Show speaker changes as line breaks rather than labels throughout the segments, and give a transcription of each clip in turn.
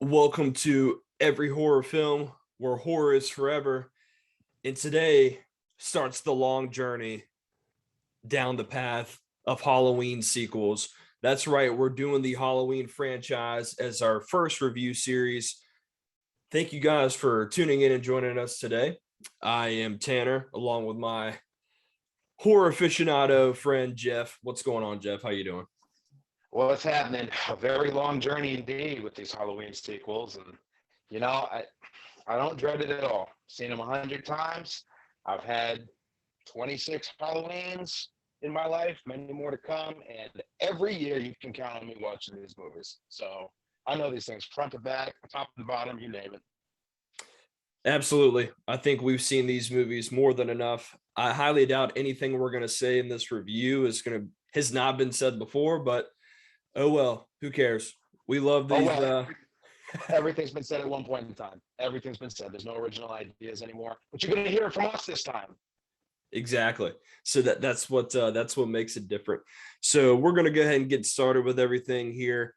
Welcome to Every Horror Film, where horror is forever. And today starts the long journey down the path of Halloween sequels. That's right, we're doing the Halloween franchise as our first review series. Thank you guys for tuning in and joining us today. I am Tanner, along with my horror aficionado friend Jeff. What's going on, Jeff? How you doing?
What's happening? A very long journey indeed with these Halloween sequels, and I don't dread it at all. Seen them 100 times. I've had 26 Halloweens in my life, many more to come, and every year you can count on me watching these movies. So I know these things front to back, top to bottom, you name it.
Absolutely. I think we've seen these movies more than enough. I highly doubt anything we're going to say in this review has not been said before, but oh well, who cares? We love
Oh
these.
well, everything's been said at one point in time. Everything's been said. There's no original ideas anymore. But you're going to hear it from us this time.
Exactly. So that's what makes it different. So we're going to go ahead and get started with everything here.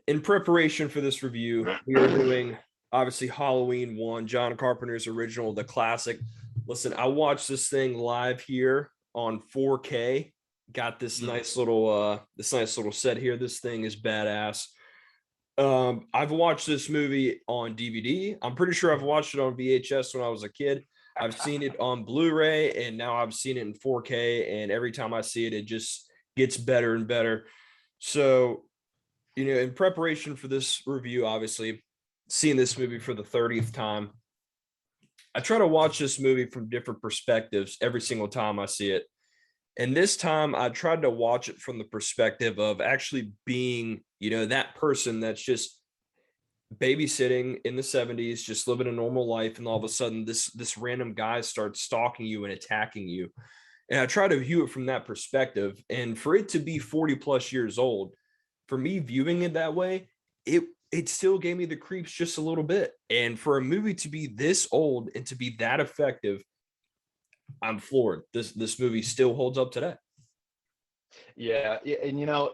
In preparation for this review, we are doing obviously Halloween 1, John Carpenter's original, the classic. Listen, I watched this thing live here on 4K. Got this nice little set here. This thing is badass. I've watched this movie on DVD. I'm pretty sure I've watched it on VHS when I was a kid. I've seen it on Blu-ray, and now I've seen it in 4K, and every time I see it, it just gets better and better. So, in preparation for this review, obviously, seeing this movie for the 30th time, I try to watch this movie from different perspectives every single time I see it. And this time I tried to watch it from the perspective of actually being, that person that's just babysitting in the 70s, just living a normal life. And all of a sudden this random guy starts stalking you and attacking you. And I try to view it from that perspective. And for it to be 40 plus years old, for me viewing it that way, it still gave me the creeps just a little bit. And for a movie to be this old and to be that effective, I'm floored. This movie still holds up today.
Yeah, and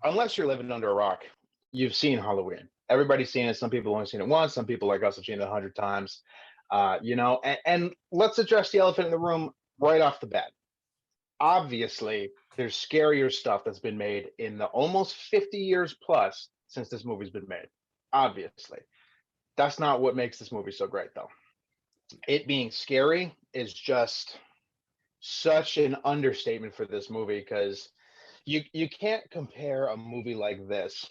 unless you're living under a rock, you've seen Halloween. Everybody's seen it. Some people only seen it once. Some people like us have seen it 100 times. And let's address the elephant in the room right off the bat. Obviously, there's scarier stuff that's been made in the almost 50 years plus since this movie's been made. Obviously, that's not what makes this movie so great, though. It being scary is just such an understatement for this movie, because you can't compare a movie like this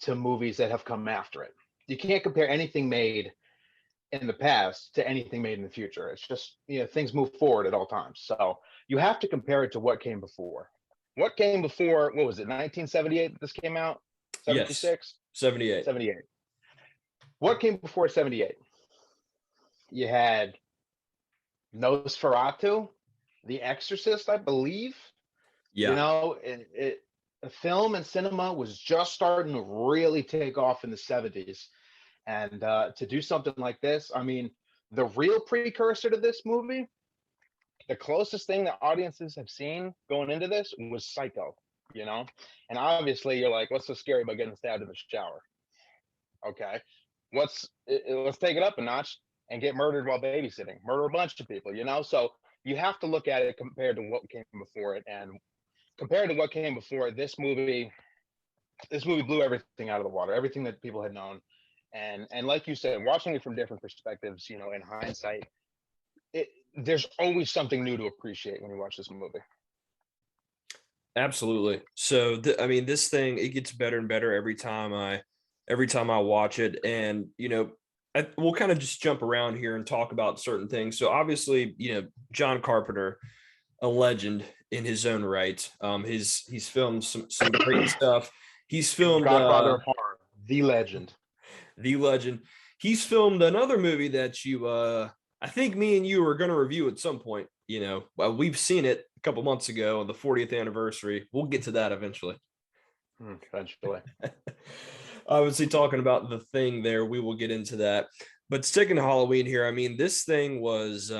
to movies that have come after it. You can't compare anything made in the past to anything made in the future. It's just, things move forward at all times. So you have to compare it to what came before. What came before, what was it, 1978 that this came out? 76?
Yes, 78.
78. What came before 78? You had Nosferatu, The Exorcist, I believe.
Yeah.
The film and cinema was just starting to really take off in the 70s. And to do something like this, I mean, the real precursor to this movie, the closest thing that audiences have seen going into this was Psycho, And obviously you're like, what's so scary about getting stabbed in the shower? Okay. Let's take it up a notch and get murdered while babysitting, murder a bunch of people, So you have to look at it compared to what came before it. And compared to what came before it, this movie blew everything out of the water, everything that people had known. And like you said, watching it from different perspectives, in hindsight, there's always something new to appreciate when you watch this movie.
Absolutely. So this thing, it gets better and better every time I watch it. And we'll kind of just jump around here and talk about certain things. So obviously, John Carpenter, a legend in his own right. He's filmed some great stuff. He's filmed
Godfather of Horror, the legend.
The legend. He's filmed another movie that I think me and you are going to review at some point. We've seen it a couple months ago on the 40th anniversary. We'll get to that eventually.
Eventually.
Obviously, talking about The Thing there, we will get into that. But sticking to Halloween here, this thing was,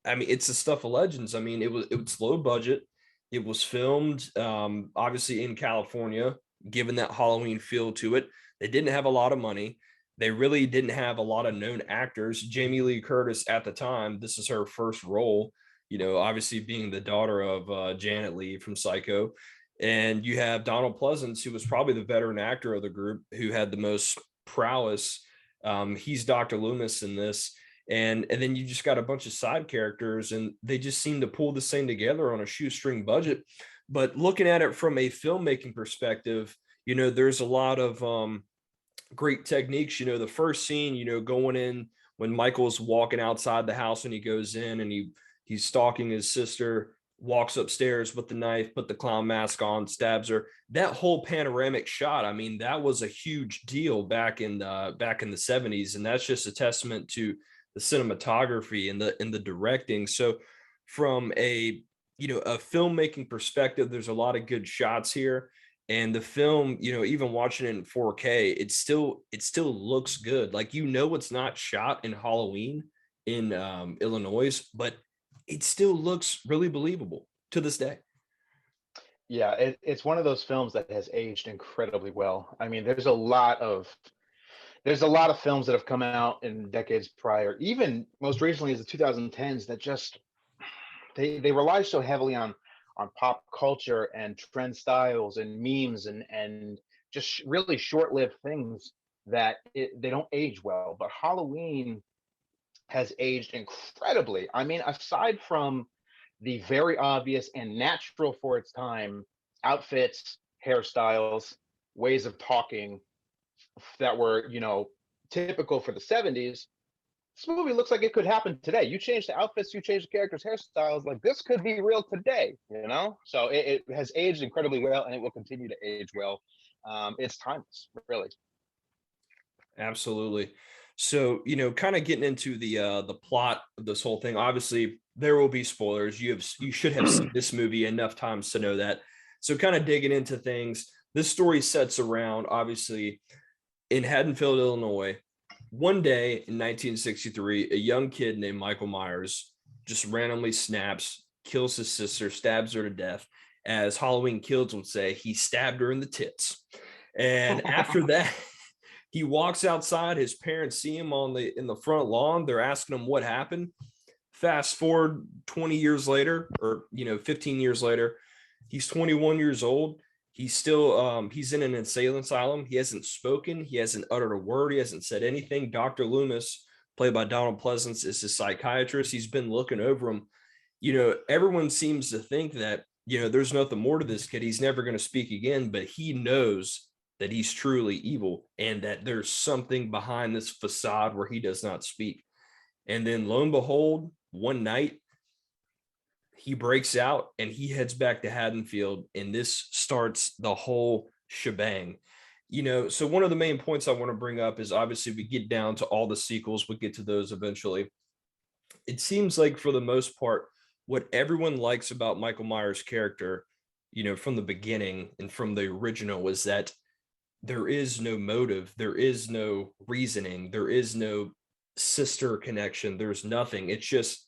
it's the stuff of legends. It was low budget. It was filmed, obviously in California, given that Halloween feel to it. They didn't have a lot of money. They really didn't have a lot of known actors. Jamie Lee Curtis at the time, this is her first role, obviously being the daughter of Janet Leigh from Psycho. And you have Donald Pleasance, who was probably the veteran actor of the group, who had the most prowess. He's Dr. Loomis in this. And then you just got a bunch of side characters, and they just seem to pull this thing together on a shoestring budget. But looking at it from a filmmaking perspective, there's a lot of great techniques. The first scene, going in when Michael's walking outside the house and he goes in and he's stalking his sister, walks upstairs with the knife, put the clown mask on, stabs her. That whole panoramic shot, I mean, that was a huge deal back in the 70s, and that's just a testament to the cinematography and the directing. So from a filmmaking perspective, there's a lot of good shots here. And the film, even watching it in 4K, it still looks good. Like, it's not shot in Halloween in Illinois, but it still looks really believable to this day.
Yeah, it's one of those films that has aged incredibly well. I mean, there's a lot of films that have come out in decades prior, even most recently as the 2010s, that just they rely so heavily on pop culture and trend styles and memes and just really short-lived things that they don't age well. But Halloween has aged incredibly. I mean, aside from the very obvious and natural for its time outfits, hairstyles, ways of talking that were, typical for the 70s, this movie looks like it could happen today. You change the outfits, you change the characters' hairstyles, like this could be real today, So it has aged incredibly well, and it will continue to age well. It's timeless, really.
Absolutely. So, kind of getting into the plot of this whole thing. Obviously, there will be spoilers. You should have seen this movie enough times to know that. So, kind of digging into things. This story sets around, obviously, in Haddonfield, Illinois. One day in 1963, a young kid named Michael Myers just randomly snaps, kills his sister, stabs her to death. As Halloween Kills would say, he stabbed her in the tits. And after that, he walks outside. His parents see him in the front lawn. They're asking him what happened. Fast forward 20 years later, or 15 years later, he's 21 years old. He's still he's in an insane asylum. He hasn't spoken. He hasn't uttered a word. He hasn't said anything. Dr. Loomis, played by Donald Pleasance, is his psychiatrist. He's been looking over him. Everyone seems to think that, there's nothing more to this kid. He's never going to speak again, but he knows that he's truly evil and that there's something behind this facade where he does not speak. And then lo and behold, one night, he breaks out and he heads back to Haddonfield, and this starts the whole shebang. So one of the main points I want to bring up is, obviously, we get down to all the sequels. We'll get to those eventually. It seems like, for the most part, what everyone likes about Michael Myers' character, from the beginning and from the original, was that there is no motive, there is no reasoning, there is no sister connection, there's nothing. It's just,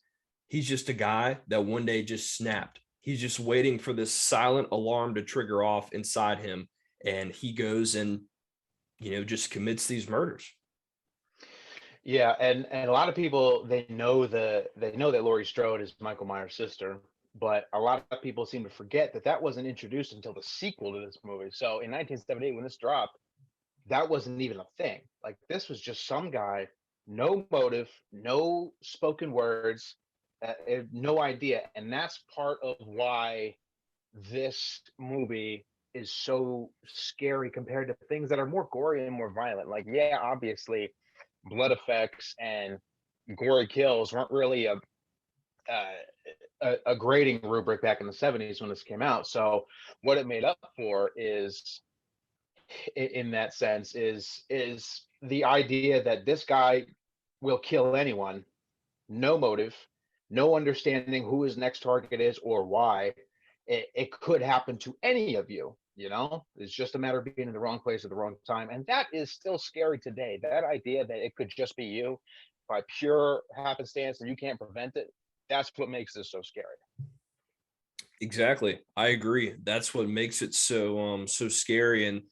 he's just a guy that one day just snapped. He's just waiting for this silent alarm to trigger off inside him, and he goes and just commits these murders.
Yeah, and a lot of people, they know that Laurie Strode is Michael Myers' sister, but a lot of people seem to forget that that wasn't introduced until the sequel to this movie. So in 1978, when this dropped, that wasn't even a thing. Like, this was just some guy, no motive, no spoken words, no idea. And that's part of why this movie is so scary compared to things that are more gory and more violent. Like, yeah, obviously, blood effects and gory kills weren't really a grading rubric back in the 70s when this came out. So what it made up for is, in that sense, is the idea that this guy will kill anyone, no motive, no understanding who his next target is or why. It could happen to any of you. It's just a matter of being in the wrong place at the wrong time. And that is still scary today. That idea that it could just be you by pure happenstance and you can't prevent it, that's what makes this so scary.
Exactly. I agree. That's what makes it so scary. And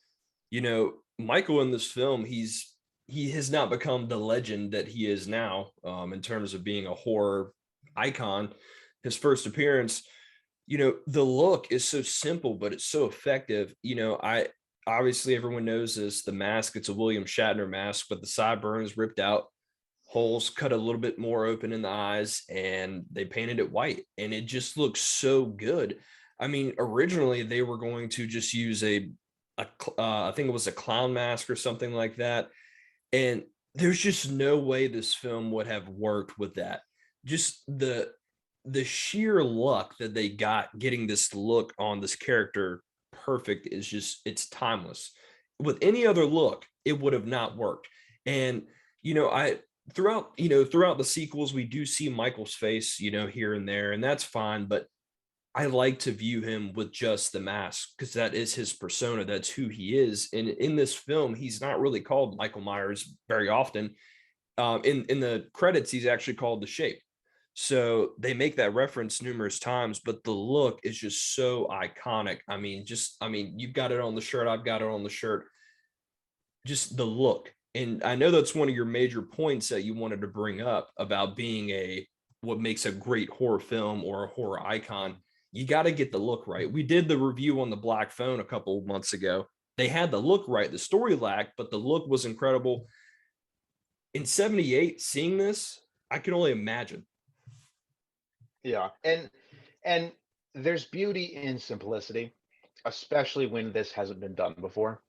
Michael in this film, he has not become the legend that he is now, in terms of being a horror icon. His first appearance, the look is so simple, but it's so effective. I obviously everyone knows this. The mask, it's a William Shatner mask, but the sideburns ripped out, holes cut a little bit more open in the eyes, and they painted it white, and it just looks so good. I mean, originally they were going to just use I think it was a clown mask or something like that, and there's just no way this film would have worked with that. Just the sheer luck that they got getting this look on this character perfect is just, it's timeless. With any other look, it would have not worked. And I throughout the sequels, we do see Michael's face, here and there, and that's fine, but I like to view him with just the mask because that is his persona. That's who he is. And in this film, he's not really called Michael Myers very often. In the credits, he's actually called the Shape. So they make that reference numerous times, but the look is just so iconic. You've got it on the shirt. I've got it on the shirt. Just the look. And I know that's one of your major points that you wanted to bring up about being what makes a great horror film or a horror icon. You got to get the look right. We did the review on the Black Phone a couple of months ago. They had the look right. The story lacked, but the look was incredible. In 78, seeing this, I can only imagine.
Yeah, and there's beauty in simplicity, especially when this hasn't been done before.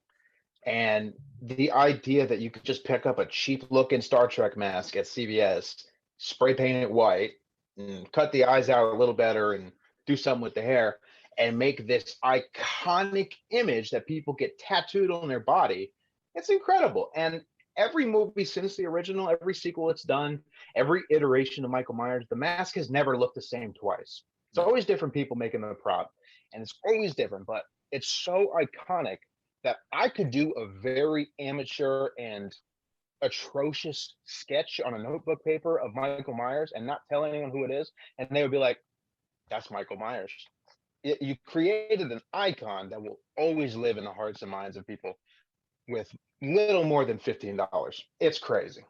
And the idea that you could just pick up a cheap looking Star Trek mask at CVS, spray paint it white, and cut the eyes out a little better and do something with the hair and make this iconic image that people get tattooed on their body. It's incredible. And every movie since the original, every sequel it's done, every iteration of Michael Myers, the mask has never looked the same twice. It's always different people making the prop, and it's always different, but it's so iconic that I could do a very amateur and atrocious sketch on a notebook paper of Michael Myers and not tell anyone who it is, and they would be like, "That's Michael Myers." You created an icon that will always live in the hearts and minds of people with little more than $15. It's crazy.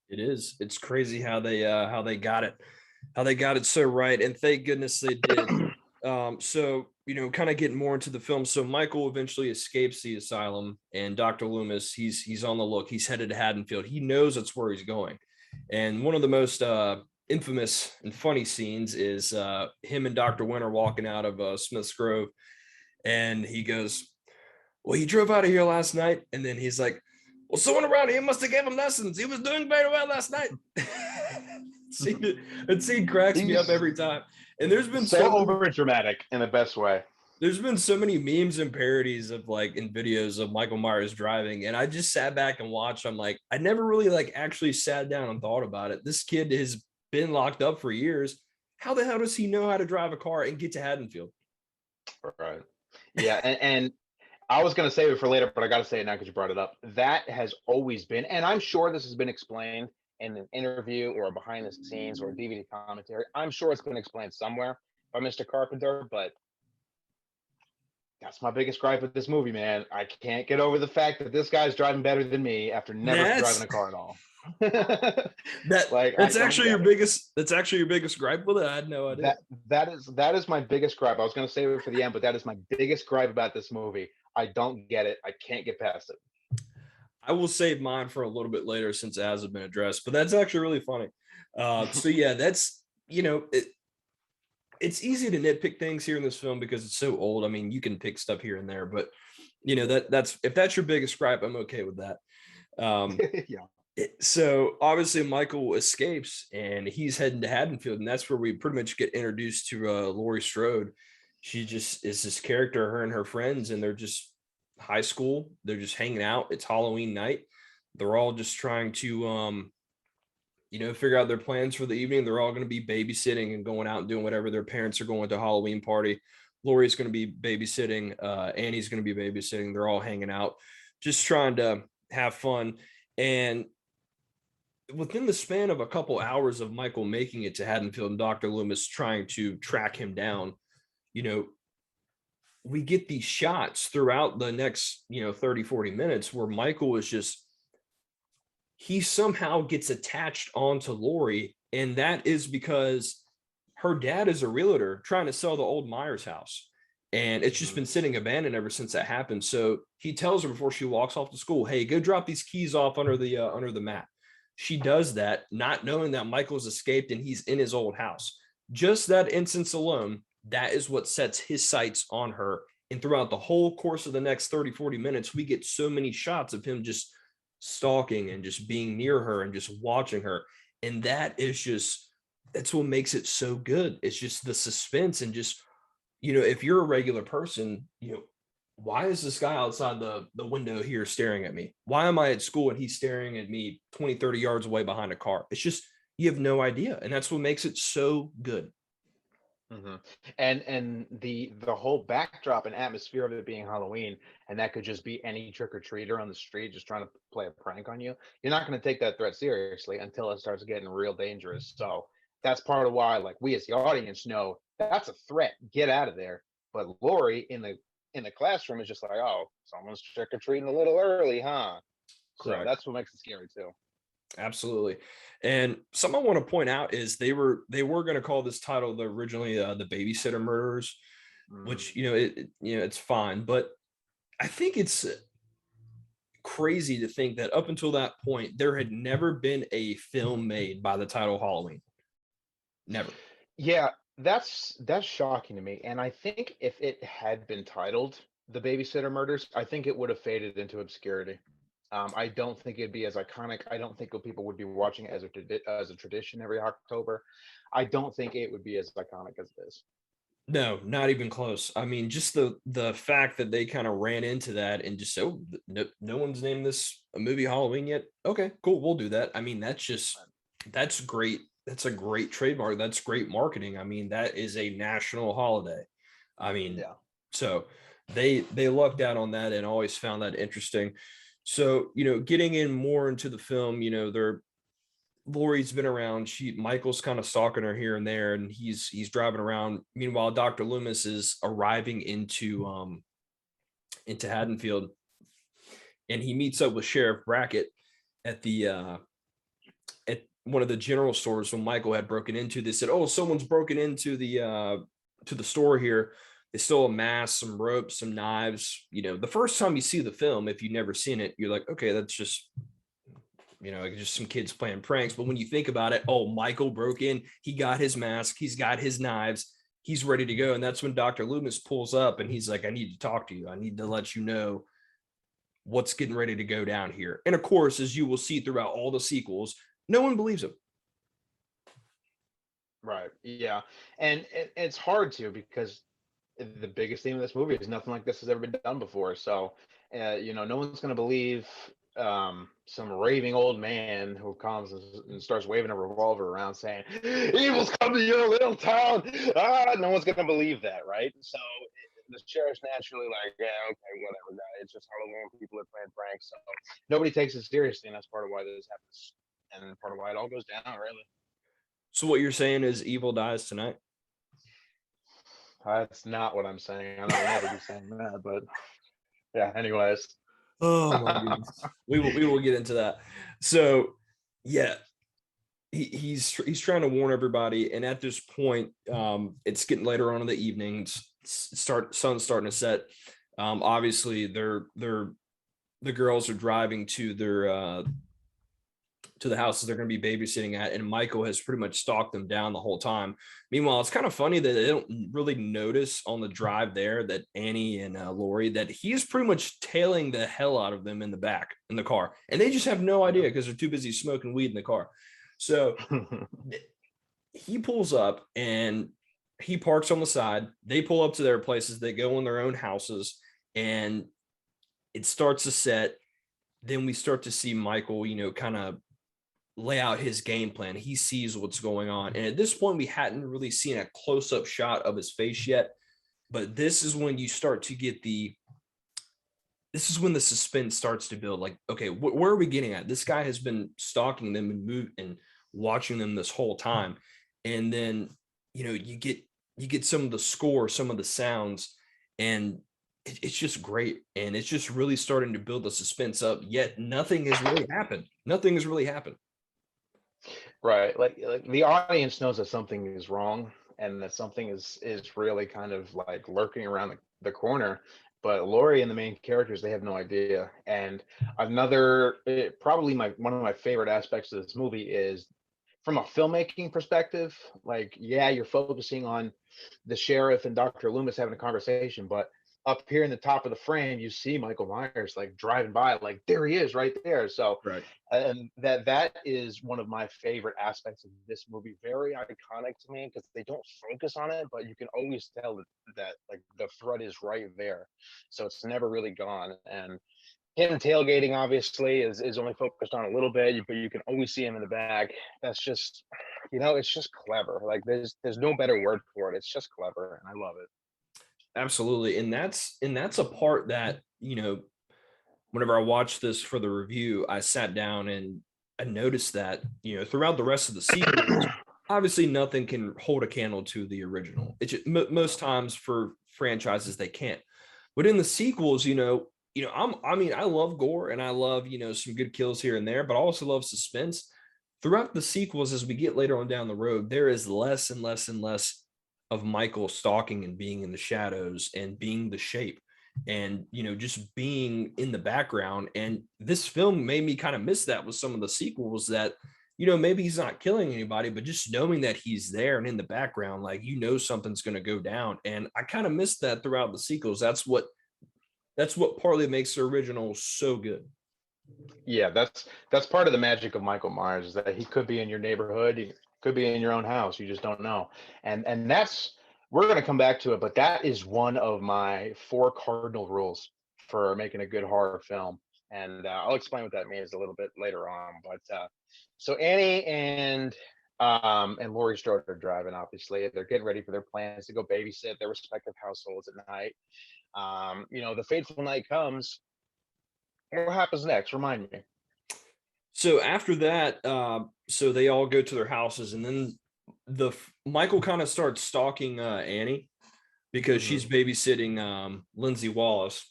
It is. It's crazy how they got it so right, and thank goodness they did. So kind of getting more into the film. So Michael eventually escapes the asylum, and Dr. Loomis, he's on the look. He's headed to Haddonfield. He knows that's where he's going. And one of the most infamous and funny scenes is him and Dr. Winter walking out of Smith's Grove, and he goes, "Well, he drove out of here last night," and then he's like, "Well, someone around here must have gave him lessons. He was doing very well last night." That scene cracks me up every time. And there's been
so over dramatic in the best way.
There's been so many memes and parodies of in videos of Michael Myers driving, and I just sat back and watched. I'm like, I never really actually sat down and thought about it. This kid has been locked up for years. How the hell does he know how to drive a car and get to Haddonfield?
Right. Yeah, and I was going to save it for later, but I got to say it now because you brought it up. That has always been, and I'm sure this has been explained in an interview or a behind the scenes or a DVD commentary. I'm sure it's been explained somewhere by Mr. Carpenter, but that's my biggest gripe with this movie, man. I can't get over the fact that this guy's driving better than me after never driving a car at all.
That's actually your biggest gripe with it. I had no idea.
That is my biggest gripe. I was going to save it for the end, but that is my biggest gripe about this movie. I don't get it. I can't get past it.
I will save mine for a little bit later since it hasn't been addressed, but that's actually really funny. So yeah, that's, it's easy to nitpick things here in this film because it's so old. I mean, you can pick stuff here and there, but that's if that's your biggest gripe, I'm okay with that.
Yeah.
So obviously Michael escapes and he's heading to Haddonfield, and that's where we pretty much get introduced to Laurie Strode. She just is this character, her and her friends, and they're just high school. They're just hanging out. It's Halloween night. They're all just trying to figure out their plans for the evening. They're all going to be babysitting and going out and doing whatever. Their parents are going to a Halloween party. Laurie's going to be babysitting. Annie's going to be babysitting. They're all hanging out, just trying to have fun. And within the span of a couple hours of Michael making it to Haddonfield and Dr. Loomis trying to track him down, we get these shots throughout the next, 30, 40 minutes where Michael is just, he somehow gets attached onto Lori. And that is because her dad is a realtor trying to sell the old Myers house. And it's just been sitting abandoned ever since that happened. So he tells her before she walks off to school, hey, go drop these keys off under the mat. She does that, not knowing that Michael's escaped and he's in his old house. Just that instance alone, that is what sets his sights on her. And throughout the whole course of the next 30, 40 minutes, we get so many shots of him just stalking and just being near her and just watching her. And that's what makes it so good. It's just the suspense and just, if you're a regular person, why is this guy outside the window here staring at me? Why am I at school and he's staring at me 20, 30 yards away behind a car? It's just, you have no idea. And that's what makes it so good.
And the whole backdrop and atmosphere of it being Halloween, and that could just be any trick-or-treater on the street just trying to play a prank on you. You're not going to take that threat seriously until it starts getting real dangerous. So that's part of why, like, we as the audience know that's a threat. Get out of there. But Lori in the classroom is just like, oh, someone's trick-or-treating a little early, huh? So
Correct.
that's what makes it scary too.
Absolutely. And something I want to point out is they were going to call this title originally the Babysitter Murders, which it's fine, but I think it's crazy to think that up until that point there had never been a film made by the title Halloween. Never.
Yeah, that's shocking to me. And I think if it had been titled The Babysitter Murders, I think it would have faded into obscurity. I don't think it'd be as iconic. I don't think people would be watching it as a tradition every October. I don't think it would be as iconic as it is.
No, not even close. I mean, just the fact that they kind of ran into that and just said, oh, no one's named this a movie Halloween yet. Okay, cool, we'll do that. I mean, that's great. That's a great trademark. That's great marketing. I mean, that is a national holiday. I mean,
Yeah.
So they lucked out on that and always found that interesting. So, getting in more into the film, Lori's been around. Michael's kind of stalking her here and there, and he's driving around. Meanwhile, Dr. Loomis is arriving into Haddonfield, and he meets up with Sheriff Brackett at at one of the general stores when Michael had broken into. They said, oh, someone's broken into the store here. They stole a mask, some ropes, some knives. The first time you see the film, if you've never seen it, you're like, okay, that's just, just some kids playing pranks. But when you think about it, oh, Michael broke in, he got his mask, he's got his knives, he's ready to go. And that's when Dr. Loomis pulls up and he's like, I need to talk to you. I need to let you know what's getting ready to go down here. And of course, as you will see throughout all the sequels, no one believes him.
Right. Yeah. And it's hard to, because the biggest theme of this movie is nothing like this has ever been done before. So, no one's going to believe some raving old man who comes and starts waving a revolver around saying, evil's come to your little town. No one's going to believe that, right? So the sheriff's naturally like, yeah, okay, whatever, guy. It's just Halloween. People are playing pranks. So nobody takes it seriously, and that's part of why this happens. And part of why it all goes down, really.
So what you're saying is evil dies tonight?
That's not what I'm saying. I don't never be saying that, but yeah. Anyways.
Oh my goodness. We will get into that. So yeah, he's trying to warn everybody, and at this point, it's getting later on in the evenings. Sun's starting to set. Obviously, the girls are driving to the houses they're going to be babysitting at, and Michael has pretty much stalked them down the whole time. Meanwhile, it's kind of funny that they don't really notice on the drive there that Annie and Lori, that he is pretty much tailing the hell out of them in the back in the car, and they just have no idea because they're too busy smoking weed in the car. So he pulls up and he parks on the side. They pull up to their places. They go in their own houses, and it starts to set. Then we start to see Michael, kind of lay out his game plan. He sees what's going on. And at this point, we hadn't really seen a close-up shot of his face yet. But this is when you start to get this is when the suspense starts to build. Like, okay, where are we getting at? This guy has been stalking them and watching them this whole time. And then, you get some of the score, some of the sounds, and it's just great, and it's just really starting to build the suspense up, yet nothing has really happened. Nothing has really happened.
Right. Like the audience knows that something is wrong and that something is really kind of like lurking around the corner. But Lori and the main characters, they have no idea. And probably one of my favorite aspects of this movie is from a filmmaking perspective. Like, yeah, you're focusing on the sheriff and Dr. Loomis having a conversation, but up here in the top of the frame, you see Michael Myers like driving by, like there he is right there. So
Right.
and that is one of my favorite aspects of this movie. Very iconic to me because they don't focus on it, but you can always tell that like the thread is right there, so it's never really gone. And him tailgating obviously is only focused on a little bit, but you can always see him in the back. That's just, it's just clever. Like there's no better word for it. It's just clever, and I love it.
Absolutely. And that's a part that, whenever I watched this for the review, I sat down and I noticed that, throughout the rest of the sequels, obviously nothing can hold a candle to the original. It's just, most times for franchises they can't. But in the sequels, I love gore and I love, some good kills here and there, but I also love suspense. Throughout the sequels, as we get later on down the road, there is less and less and less of Michael stalking and being in the shadows and being the shape and just being in the background. And this film made me kind of miss that with some of the sequels, that maybe he's not killing anybody, but just knowing that he's there and in the background, like something's going to go down. And I kind of missed that throughout the sequels. That's what partly makes the original so good.
Yeah, that's part of the magic of Michael Myers, is that he could be in your neighborhood, he could be in your own house, you just don't know. And that's, we're going to come back to it, but that is one of my four cardinal rules for making a good horror film. And I'll explain what that means a little bit later on. But so Annie and Laurie Strode are driving. Obviously, they're getting ready for their plans to go babysit their respective households at night. The fateful night comes. What happens next? Remind me.
So after that, so they all go to their houses, and then Michael kind of starts stalking Annie because she's babysitting Lindsay Wallace,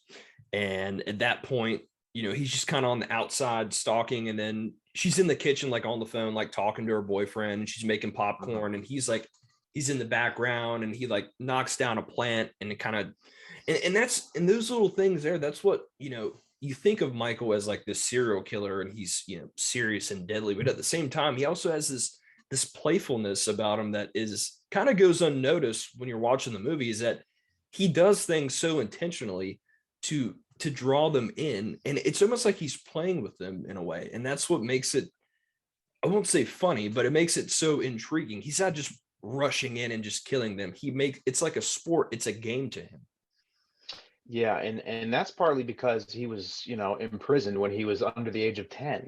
and at that point, he's just kind of on the outside stalking, and then she's in the kitchen, like on the phone, like talking to her boyfriend, and she's making popcorn, and he's in the background, and he like knocks down a plant, and it kind of, and that's, and those little things there, that's what you think of Michael as like this serial killer, and he's serious and deadly, but at the same time he also has this playfulness about him that is kind of goes unnoticed when you're watching the movie, is that he does things so intentionally to draw them in, and it's almost like he's playing with them in a way, and that's what makes it, I won't say funny, but it makes it so intriguing. He's not just rushing in and just killing them. It's like a sport, it's a game to him.
Yeah, and that's partly because he was, imprisoned when he was under the age of 10.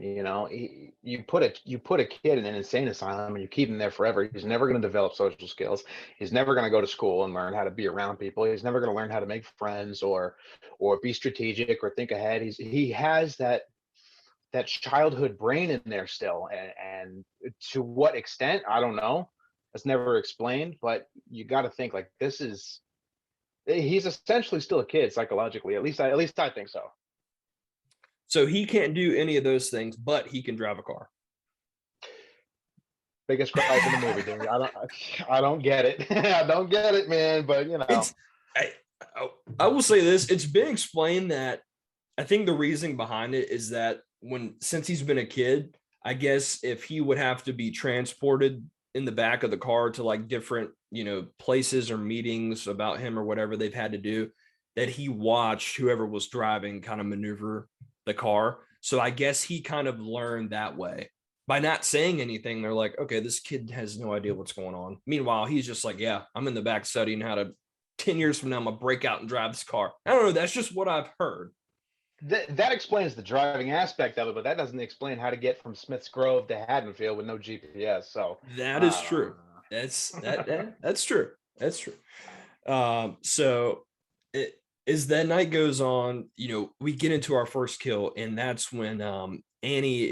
You put a kid in an insane asylum and you keep him there forever. He's never going to develop social skills. He's never going to go to school and learn how to be around people. He's never going to learn how to make friends or be strategic or think ahead. He has that childhood brain in there still, and to what extent, I don't know. That's never explained, but you got to think like he's essentially still a kid psychologically. At least I think so.
So he can't do any of those things, but he can drive a car.
Biggest gripe in the movie, dude. I don't get it. I don't get it, man. But
It's I will say this, it's been explained that I think the reasoning behind it is that since he's been a kid, I guess if he would have to be transported in the back of the car to like different places or meetings about him or whatever they've had to do, that he watched whoever was driving kind of maneuver the car. So I guess he kind of learned that way by not saying anything. They're like, okay, this kid has no idea what's going on. Meanwhile, he's just like, yeah, I'm in the back studying how to, 10 years from now, I'm gonna break out and drive this car. I don't know, that's just what I've heard.
That explains the driving aspect of it, but that doesn't explain how to get from Smith's Grove to Haddonfield with no GPS. So
that is true. That's true. That's true. So as that night goes on, we get into our first kill, and that's when Annie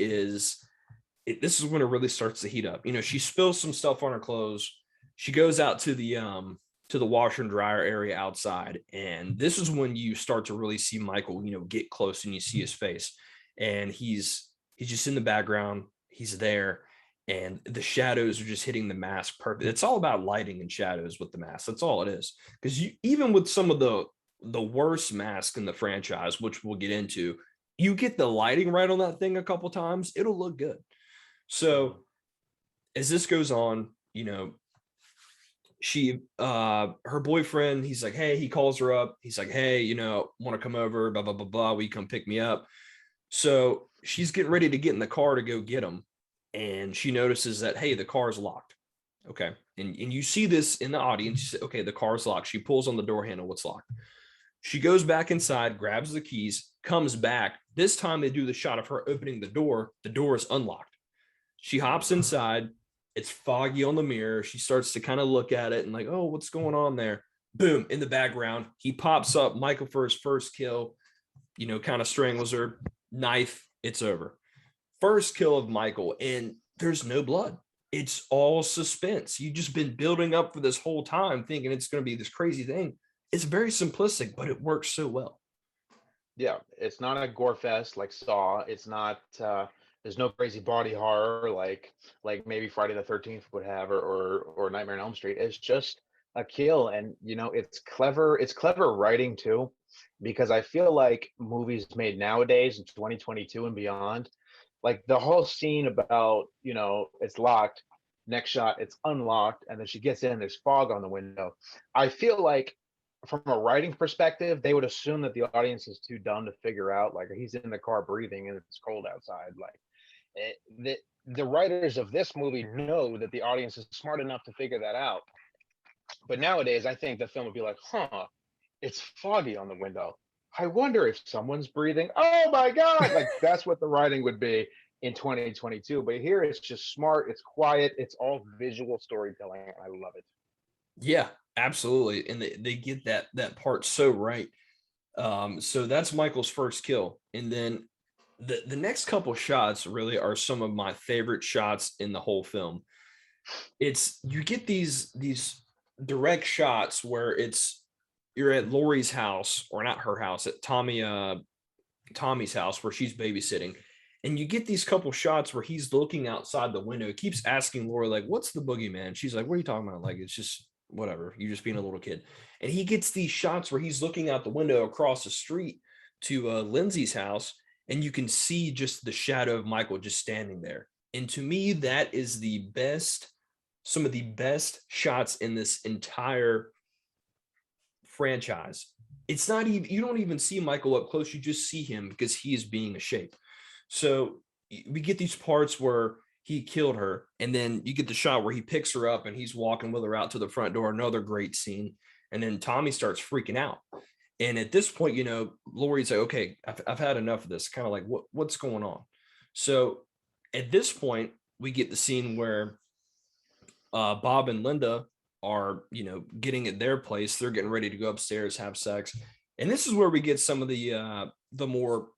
this is when it really starts to heat up. She spills some stuff on her clothes. She goes out to the to the washer and dryer area outside. And this is when you start to really see Michael, get close and you see his face. And he's just in the background. He's there. And the shadows are just hitting the mask perfect. It's all about lighting and shadows with the mask. That's all it is. Because even with some of the worst masks in the franchise, which we'll get into, you get the lighting right on that thing a couple times, it'll look good. So as this goes on, she her boyfriend, he's like, hey, he calls her up. He's like, hey, want to come over, blah, blah, blah, blah. Will you come pick me up? So she's getting ready to get in the car to go get him. And she notices that, hey, the car's locked. Okay. And you see this in the audience. You say, okay, the car's locked. She pulls on the door handle. What's locked? She goes back inside, grabs the keys, comes back. This time they do the shot of her opening the door. The door is unlocked. She hops inside. It's foggy on the mirror. She starts to kind of look at it and like, oh, what's going on there? Boom, in the background, he pops up. Michael for his first kill, kind of strangles her, knife, it's over. First kill of Michael, and there's no blood. It's all suspense. You've just been building up for this whole time thinking it's going to be this crazy thing. It's very simplistic, but it works so well.
Yeah, it's not a gore fest like Saw. It's not there's no crazy body horror like maybe Friday the 13th would have, or Nightmare on Elm Street. It's just a kill, and it's clever. It's clever writing too, because I feel like movies made nowadays in 2022 and beyond, like the whole scene about it's locked, next shot it's unlocked, and then she gets in, there's fog on the window. I feel like from a writing perspective, they would assume that the audience is too dumb to figure out, like, he's in the car breathing and it's cold outside. Like, the writers of this movie know that the audience is smart enough to figure that out. But nowadays, I think the film would be like, it's foggy on the window. I wonder if someone's breathing. Oh my God. Like, that's what the writing would be in 2022. But here it's just smart. It's quiet. It's all visual storytelling. And I love it.
Yeah, absolutely. And they get that part so right. So that's Michael's first kill. And then the next couple shots really are some of my favorite shots in the whole film. It's, you get these direct shots where you're at Lori's house, or not her house, at Tommy's house where she's babysitting. And you get these couple shots where he's looking outside the window. He keeps asking Lori, like, what's the boogeyman? She's like, what are you talking about? Like, it's just whatever. You're just being a little kid. And he gets these shots where he's looking out the window across the street to Lindsay's house, and you can see just the shadow of Michael just standing there. And to me, that is some of the best shots in this entire franchise. It's not even, you don't even see Michael up close. You just see him because he is being a shape. So we get these parts where he killed her, and then you get the shot where he picks her up and he's walking with her out to the front door. Another great scene. And then Tommy starts freaking out. And at this point, Lori's like, okay, I've had enough of this. Kind of like, what's going on? So at this point, we get the scene where Bob and Linda are, getting at their place. They're getting ready to go upstairs, have sex. And this is where we get some of the more,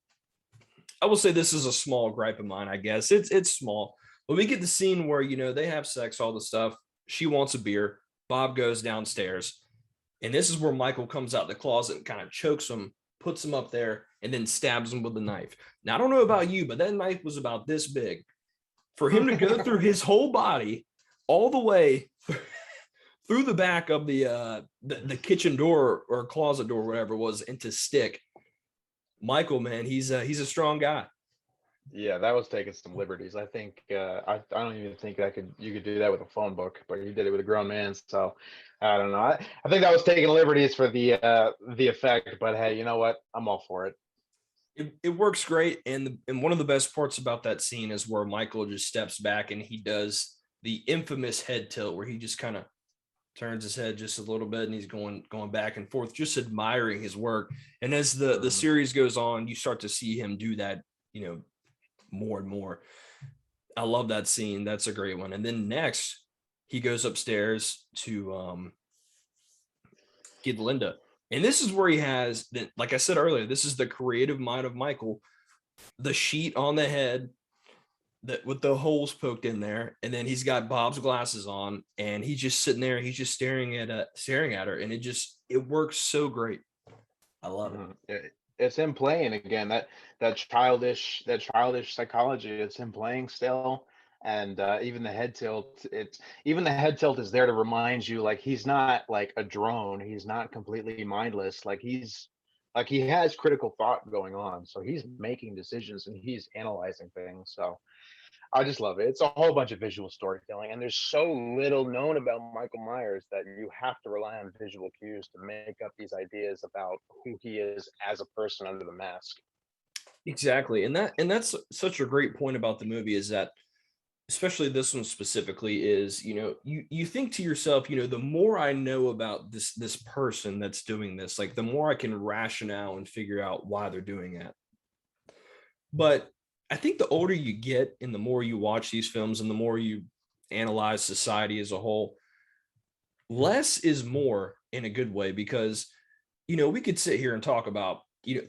I will say this is a small gripe of mine, I guess. It's small, but we get the scene where, they have sex, all the stuff. She wants a beer. Bob goes downstairs. And this is where Michael comes out the closet and kind of chokes him, puts him up there, and then stabs him with the knife. Now, I don't know about you, but that knife was about this big. For him to go through his whole body all the way through the back of the kitchen door or closet door, whatever it was, and to stick. Michael, man, he's a strong guy.
Yeah, that was taking some liberties. I think I don't even think you could do that with a phone book, but he did it with a grown man. So I don't know. I think that was taking liberties for the effect. But hey, you know what? I'm all for it.
It works great, and one of the best parts about that scene is where Michael just steps back and he does the infamous head tilt, where he just kind of turns his head just a little bit and he's going back and forth, just admiring his work. And as the series goes on, you start to see him do that, more and more. I love that scene. That's a great one. And then next, he goes upstairs to get Linda. And this is where he has, like I said earlier, this is the creative mind of Michael. The sheet on the head, that with the holes poked in there, and then he's got Bob's glasses on, and he's just sitting there, he's just staring at her, and it works so great. I love it.
It's him playing again, that childish psychology. It's him playing still, and even the head tilt. Even the head tilt is there to remind you, like, he's not like a drone. He's not completely mindless. Like he has critical thought going on. So he's making decisions and he's analyzing things. So I just love it. It's a whole bunch of visual storytelling, and there's so little known about Michael Myers that you have to rely on visual cues to make up these ideas about who he is as a person under the mask.
Exactly. And that's such a great point about the movie, is that especially this one specifically, is, you think to yourself, the more I know about this person that's doing this, like the more I can rationale and figure out why they're doing that. But I think the older you get and the more you watch these films and the more you analyze society as a whole, less is more in a good way, because we could sit here and talk about,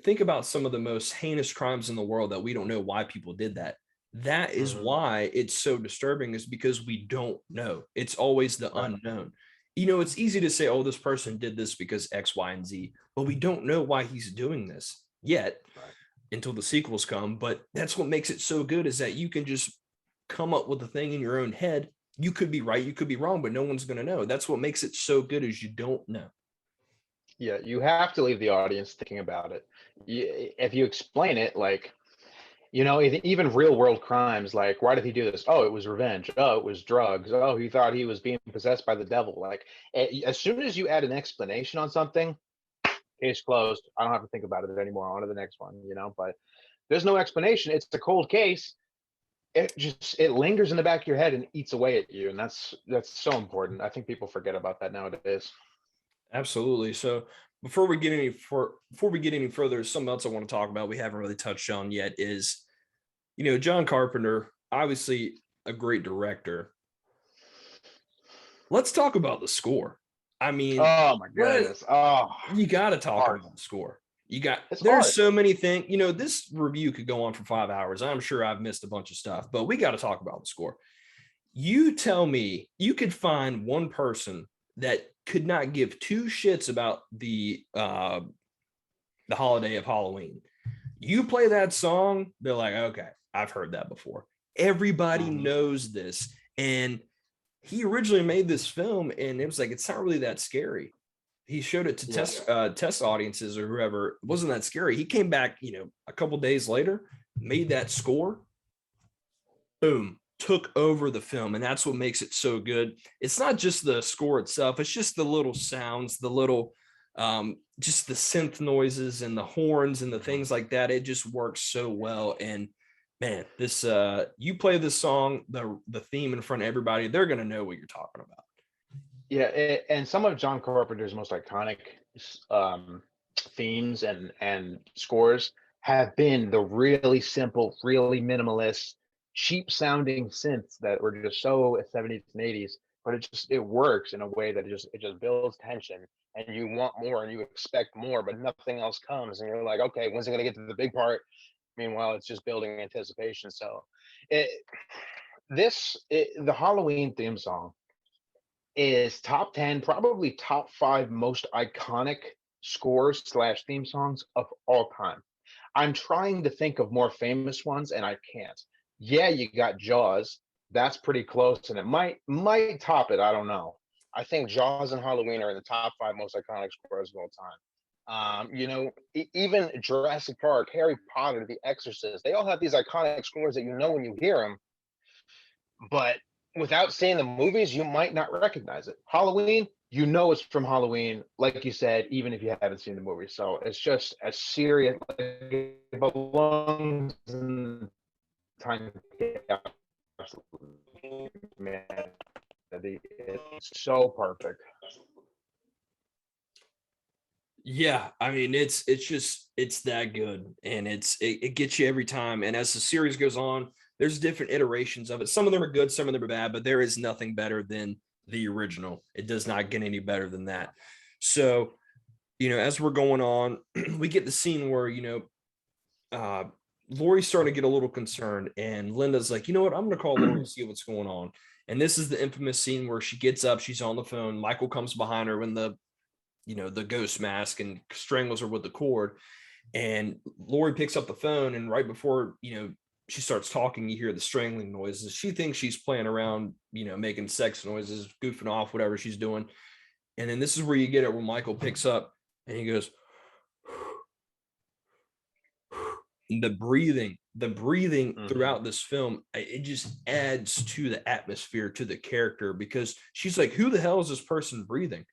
think about some of the most heinous crimes in the world that we don't know why people did that. That is
Mhm.
why it's so disturbing, is because we don't know. It's always the
Right.
unknown. It's easy to say, oh, this person did this because X, Y, and Z, but we don't know why he's doing this yet
Right.
until the sequels come. But that's what makes it so good, is that you can just come up with a thing in your own head. You could be right, you could be wrong, but no one's going to know. That's what makes it so good, is you don't know.
Yeah, you have to leave the audience thinking about it. If you explain it, like, even real world crimes, like, why did he do this? Oh, it was revenge. Oh, it was drugs. Oh, he thought he was being possessed by the devil. Like, as soon as you add an explanation on something, case closed. I don't have to think about it anymore. On to the next one. But there's no explanation. It's a cold case. It lingers in the back of your head and eats away at you, and that's so important. I think people forget about that nowadays.
Absolutely. So before we get any further, something else I want to talk about we haven't really touched on yet is, John Carpenter, obviously a great director. Let's talk about the score. I mean,
Oh my
let
goodness. Oh,
you got to talk
art.
about the score.
It's
There's
art.
so many things. This review could go on for 5 hours. I'm sure I've missed a bunch of stuff, but we got to talk about the score. You tell me you could find one person that could not give two shits about the holiday of Halloween. You play that song, they're like, okay, I've heard that before. Everybody
Mhm.
knows this. And he originally made this film, and it was like, it's not really that scary. He showed it to
Yeah.
test audiences or whoever. It wasn't that scary. He came back, a couple days later, made that score, boom, took over the film. And that's what makes it so good. It's not just the score itself, it's just the little sounds, the little just the synth noises and the horns and the
Mhm.
things like that. It just works so well. And man, this you play this song, the theme in front of everybody, they're gonna know what you're talking about.
Yeah, and some of John Carpenter's most iconic themes and scores have been the really simple, really minimalist, cheap sounding synths that were just so 70s and 80s, but it works in a way that it just builds tension, and you want more and you expect more, but nothing else comes, and you're like, okay, when's it gonna get to the big part? Meanwhile, it's just building anticipation. So, it, the Halloween theme song is top 10, probably top 5 most iconic scores slash theme songs of all time. I'm trying to think of more famous ones and I can't. Yeah, you got Jaws. That's pretty close and it might top it. I don't know. I think Jaws and Halloween are in the top 5 most iconic scores of all time. Even Jurassic Park, Harry Potter, The Exorcist, they all have these iconic scores that you know when you hear them, but without seeing the movies, you might not recognize it. Halloween, you know it's from Halloween, like you said, even if you haven't seen the movie. So it's just a serious, like, it belongs in time capsule, man. It's so perfect.
Yeah, I mean, it's that good, and it gets you every time. And as the series goes on, there's different iterations of it. Some of them are good, some of them are bad, but there is nothing better than the original. It does not get any better than that. So, as we're going on, we get the scene where, uh Lori's starting to get a little concerned, and Linda's like, you know what? I'm going to call Lori and see what's going on. And this is the infamous scene where she gets up, she's on the phone. Michael comes behind her in the ghost mask and strangles her with the cord. And Lori picks up the phone, and right before, she starts talking, you hear the strangling noises. She thinks she's playing around, making sex noises, goofing off, whatever she's doing. And then this is where you get it, where Michael picks up and he goes, the breathing throughout this film, it just adds to the atmosphere, to the character, because she's like, who the hell is this person breathing?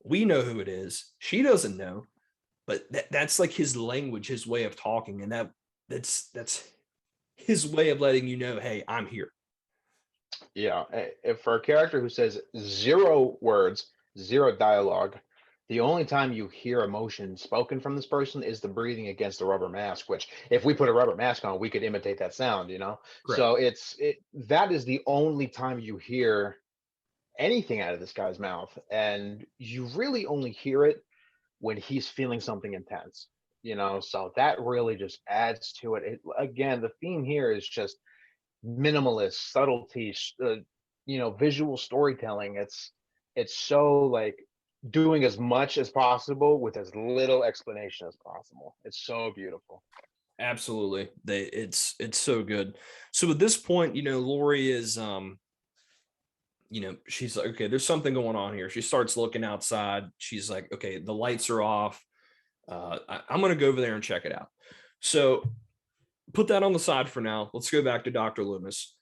We know who it is. She doesn't know, but that's like his language, his way of talking. And that's his way of letting you know, hey, I'm here.
Yeah, if for a character who says 0 words, 0 dialogue, the only time you hear emotion spoken from this person is the breathing against the rubber mask, which if we put a rubber mask on, we could imitate that sound, you know?
Correct.
So that is the only time you hear anything out of this guy's mouth. And you really only hear it when he's feeling something intense, so that really just adds to it. Again, the theme here is just minimalist subtlety, visual storytelling. It's so like doing as much as possible with as little explanation as possible. It's so beautiful.
Absolutely. It's so good. So at this point, Lori is she's like, okay, there's something going on here. She starts looking outside. She's like, okay, the lights are off. I'm going to go over there and check it out. So put that on the side for now. Let's go back to Dr. Loomis.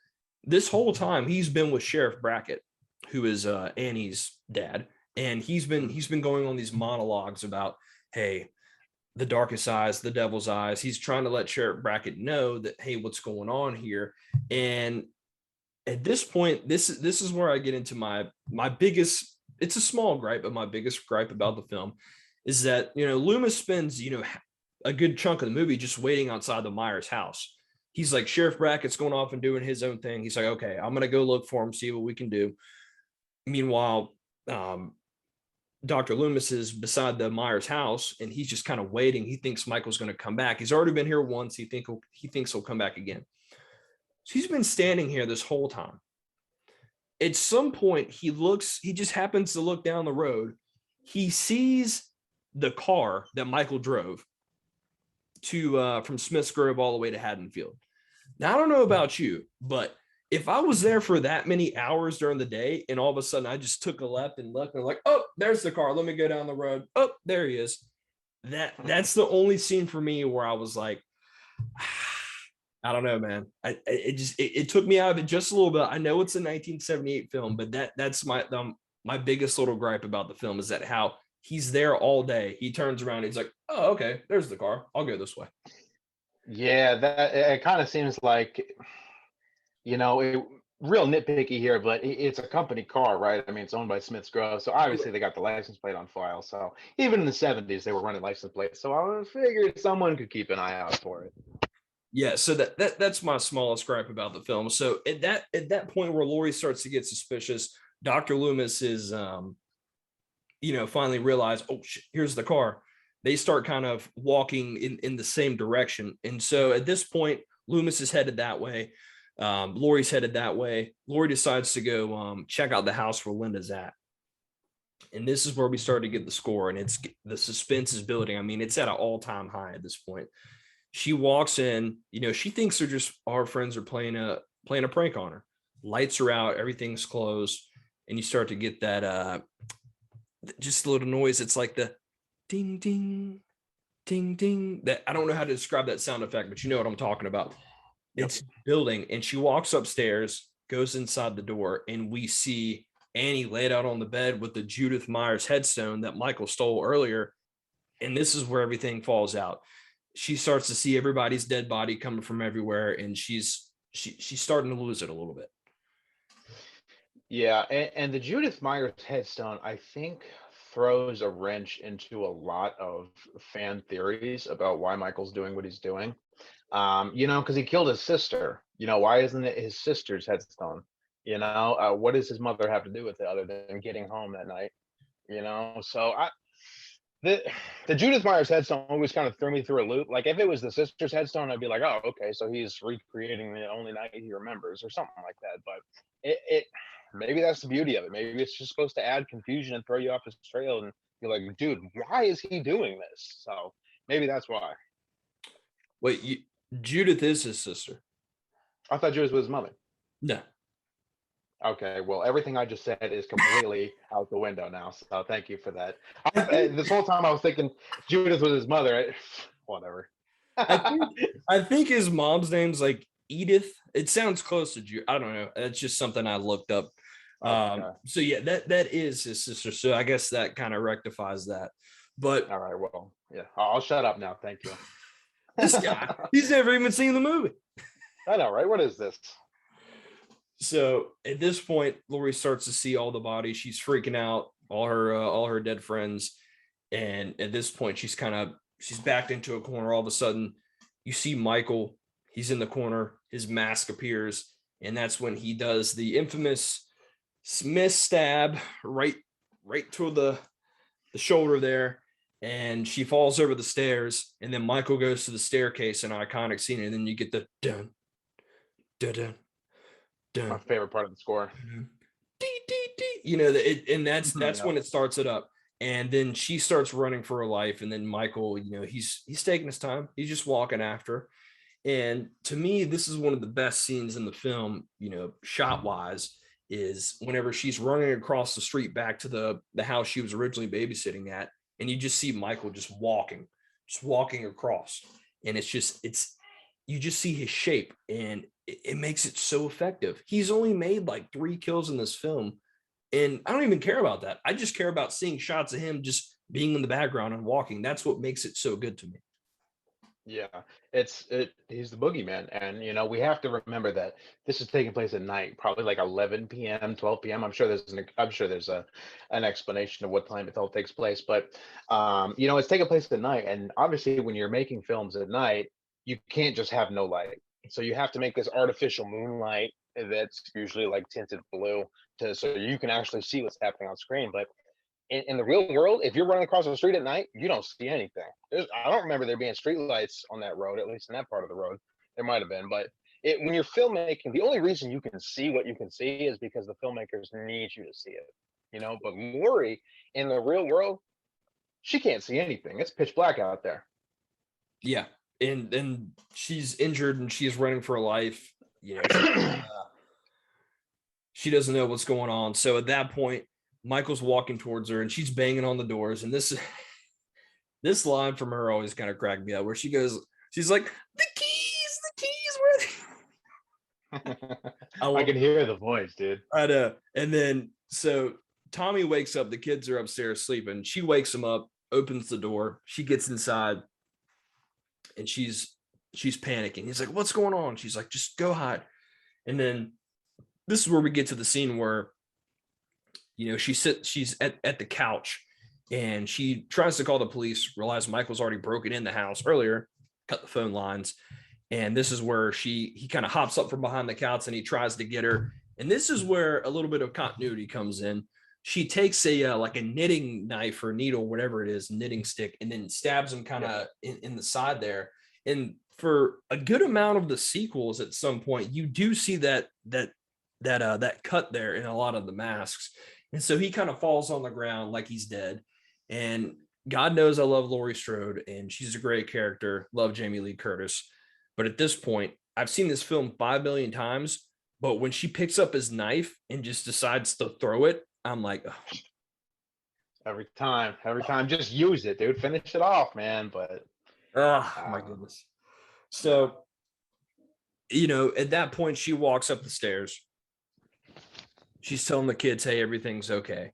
This whole time he's been with Sheriff Brackett, who is Annie's dad. And he's been going on these monologues about, hey, the darkest eyes, the devil's eyes. He's trying to let Sheriff Brackett know that, hey, what's going on here. And at this point, this is where I get into my biggest, it's a small gripe, but my biggest gripe about the film is that, Loomis spends, a good chunk of the movie just waiting outside the Myers house. He's like, Sheriff Brackett's going off and doing his own thing. He's like, okay, I'm going to go look for him, see what we can do. Meanwhile, Dr. Loomis is beside the Myers house, and he's just kind of waiting. He thinks Michael's going to come back. He's already been here once. He thinks he'll come back again. So he's been standing here this whole time. At some point, he just happens to look down the road. He sees the car that Michael drove from Smith's Grove all the way to Haddonfield. Now, I don't know about you, but if I was there for that many hours during the day and all of a sudden I just took a left and looked and I'm like, oh, there's the car. Let me go down the road. Oh, there he is. That's the only scene for me where I was like, I don't know, man. It took me out of it just a little bit. I know it's a 1978 film, but that's my biggest little gripe about the film is that how he's there all day. He turns around. He's like, oh, okay, there's the car. I'll go this way.
Yeah, that it kind of seems like, real nitpicky here, but it's a company car, right? I mean, it's owned by Smith's Grove, so obviously they got the license plate on file. So even in the 70s, they were running license plates. So I figured someone could keep an eye out for it.
Yeah, so that's my smallest gripe about the film. So at that point where Lori starts to get suspicious, Dr. Loomis is, finally realize, oh, shit, here's the car. They start kind of walking in the same direction. And so at this point, Loomis is headed that way. Lori's headed that way. Lori decides to go check out the house where Linda's at. And this is where we start to get the score, and the suspense is building. I mean, it's at an all-time high at this point. She walks in, she thinks they're just our friends are playing a prank on her. Lights are out, everything's closed, and you start to get that just a little noise. It's like the ding ding ding ding. That I don't know how to describe that sound effect, but you know what I'm talking about. Yep. It's building, and she walks upstairs, goes inside the door, and we see Annie laid out on the bed with the Judith Myers headstone that Michael stole earlier. And this is where everything falls out. She starts to see everybody's dead body coming from everywhere, and she's starting to lose it a little bit.
Yeah, and the Judith Myers headstone, I think, throws a wrench into a lot of fan theories about why Michael's doing what he's doing. Because he killed his sister. Why isn't it his sister's headstone? What does his mother have to do with it other than getting home that night? So the the Judith Myers headstone always kind of threw me through a loop. Like if it was the sister's headstone, I'd be like, oh, okay, so he's recreating the only night he remembers or something like that. But it maybe that's the beauty of it. Maybe it's just supposed to add confusion and throw you off his trail, and you're like, dude, why is he doing this? So maybe that's why.
Wait, Judith is his sister?
I thought Judith was his mother.
No.
Okay, well, everything I just said is completely out the window now. So thank you for that. This whole time I was thinking Judith was his mother. Whatever.
I think his mom's name's like Edith. It sounds close to Judith. I don't know. That's just something I looked up.
Okay.
So yeah, that is his sister. So I guess that kind of rectifies that. But
All right, well, yeah, I'll shut up now. Thank you.
this guy, he's never even seen the movie.
I know, right? What is this?
So at this point, Lori starts to see all the bodies. She's freaking out, all her dead friends. And at this point, she's backed into a corner. All of a sudden, you see Michael. He's in the corner. His mask appears, and that's when he does the infamous miss stab right to the shoulder there, and she falls over the stairs. And then Michael goes to the staircase, an iconic scene, and then you get the dun dun dun dun.
My favorite part of the score.
Dee, dee, dee. You know, and that's when it starts it up. And then she starts running for her life. And then Michael, you know, he's taking his time. He's just walking after her. And to me, this is one of the best scenes in the film, you know, shot wise, is whenever she's running across the street back to the house she was originally babysitting at. And you just see Michael just walking across. And you just see his shape, and it makes it so effective. He's only made like 3 kills in this film, and I don't even care about that. I just care about seeing shots of him just being in the background and walking. That's what makes it so good to me.
Yeah, he's the boogeyman, and you know we have to remember that this is taking place at night, probably like 11 p.m., 12 p.m. I'm sure there's an explanation of what time it all takes place, but you know it's taking place at night, and obviously when you're making films at night, you can't just have no light, so you have to make this artificial moonlight that's usually like tinted blue so you can actually see what's happening on screen. But in the real world, if you're running across the street at night, you don't see anything. I don't remember there being street lights on that road, at least in that part of the road. There might have been, but when you're filmmaking, the only reason you can see what you can see is because the filmmakers need you to see it, you know. But Lori, in the real world, she can't see anything. It's pitch black out there.
Yeah, and she's injured and she's running for her life. You know, she doesn't know what's going on. So at that point, Michael's walking towards her and she's banging on the doors. And this line from her always kind of cracked me up, where she's like, the keys, where they?
I can hear the voice, dude.
I know. And then so Tommy wakes up, the kids are upstairs sleeping. She wakes him up, opens the door, she gets inside, and she's panicking. He's like, what's going on? She's like, just go hide. And then this is where we get to the scene where, you know, she's at the couch and she tries to call the police, realize Michael's already broken in the house earlier, cut the phone lines. And this is where he kind of hops up from behind the couch and he tries to get her. And this is where a little bit of continuity comes in. She takes like a knitting knife or needle, whatever it is, knitting stick, and then stabs him kind of in the side there. And for a good amount of the sequels, at some point, you do see that cut there in a lot of the masks. And so he kind of falls on the ground like he's dead. And God knows I love Laurie Strode, and she's a great character. Love Jamie Lee Curtis. But at this point, I've seen this film 5 million times. But when she picks up his knife and just decides to throw it, I'm like, oh.
Every time, just use it, dude. Finish it off, man. But
oh my goodness. So, you know, at that point, she walks up the stairs. She's telling the kids, hey, everything's okay.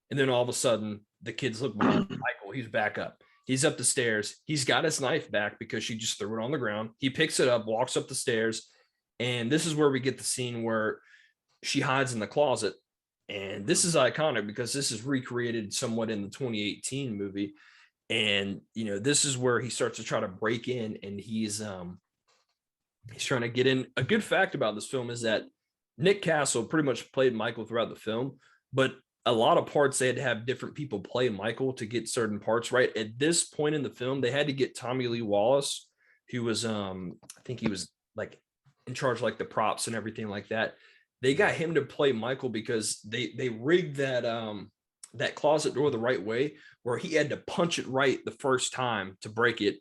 And then all of a sudden, the kids look behind Michael. He's back up. He's up the stairs. He's got his knife back because she just threw it on the ground. He picks it up, walks up the stairs. And this is where we get the scene where she hides in the closet. And this is iconic because this is recreated somewhat in the 2018 movie. And, you know, this is where he starts to try to break in, and he's trying to get in. A good fact about this film is that Nick Castle pretty much played Michael throughout the film, but a lot of parts they had to have different people play Michael to get certain parts right. At this point in the film, they had to get Tommy Lee Wallace, who was I think he was like in charge of like the props and everything like that. They got him to play Michael because they rigged that closet door the right way where he had to punch it right the first time to break it,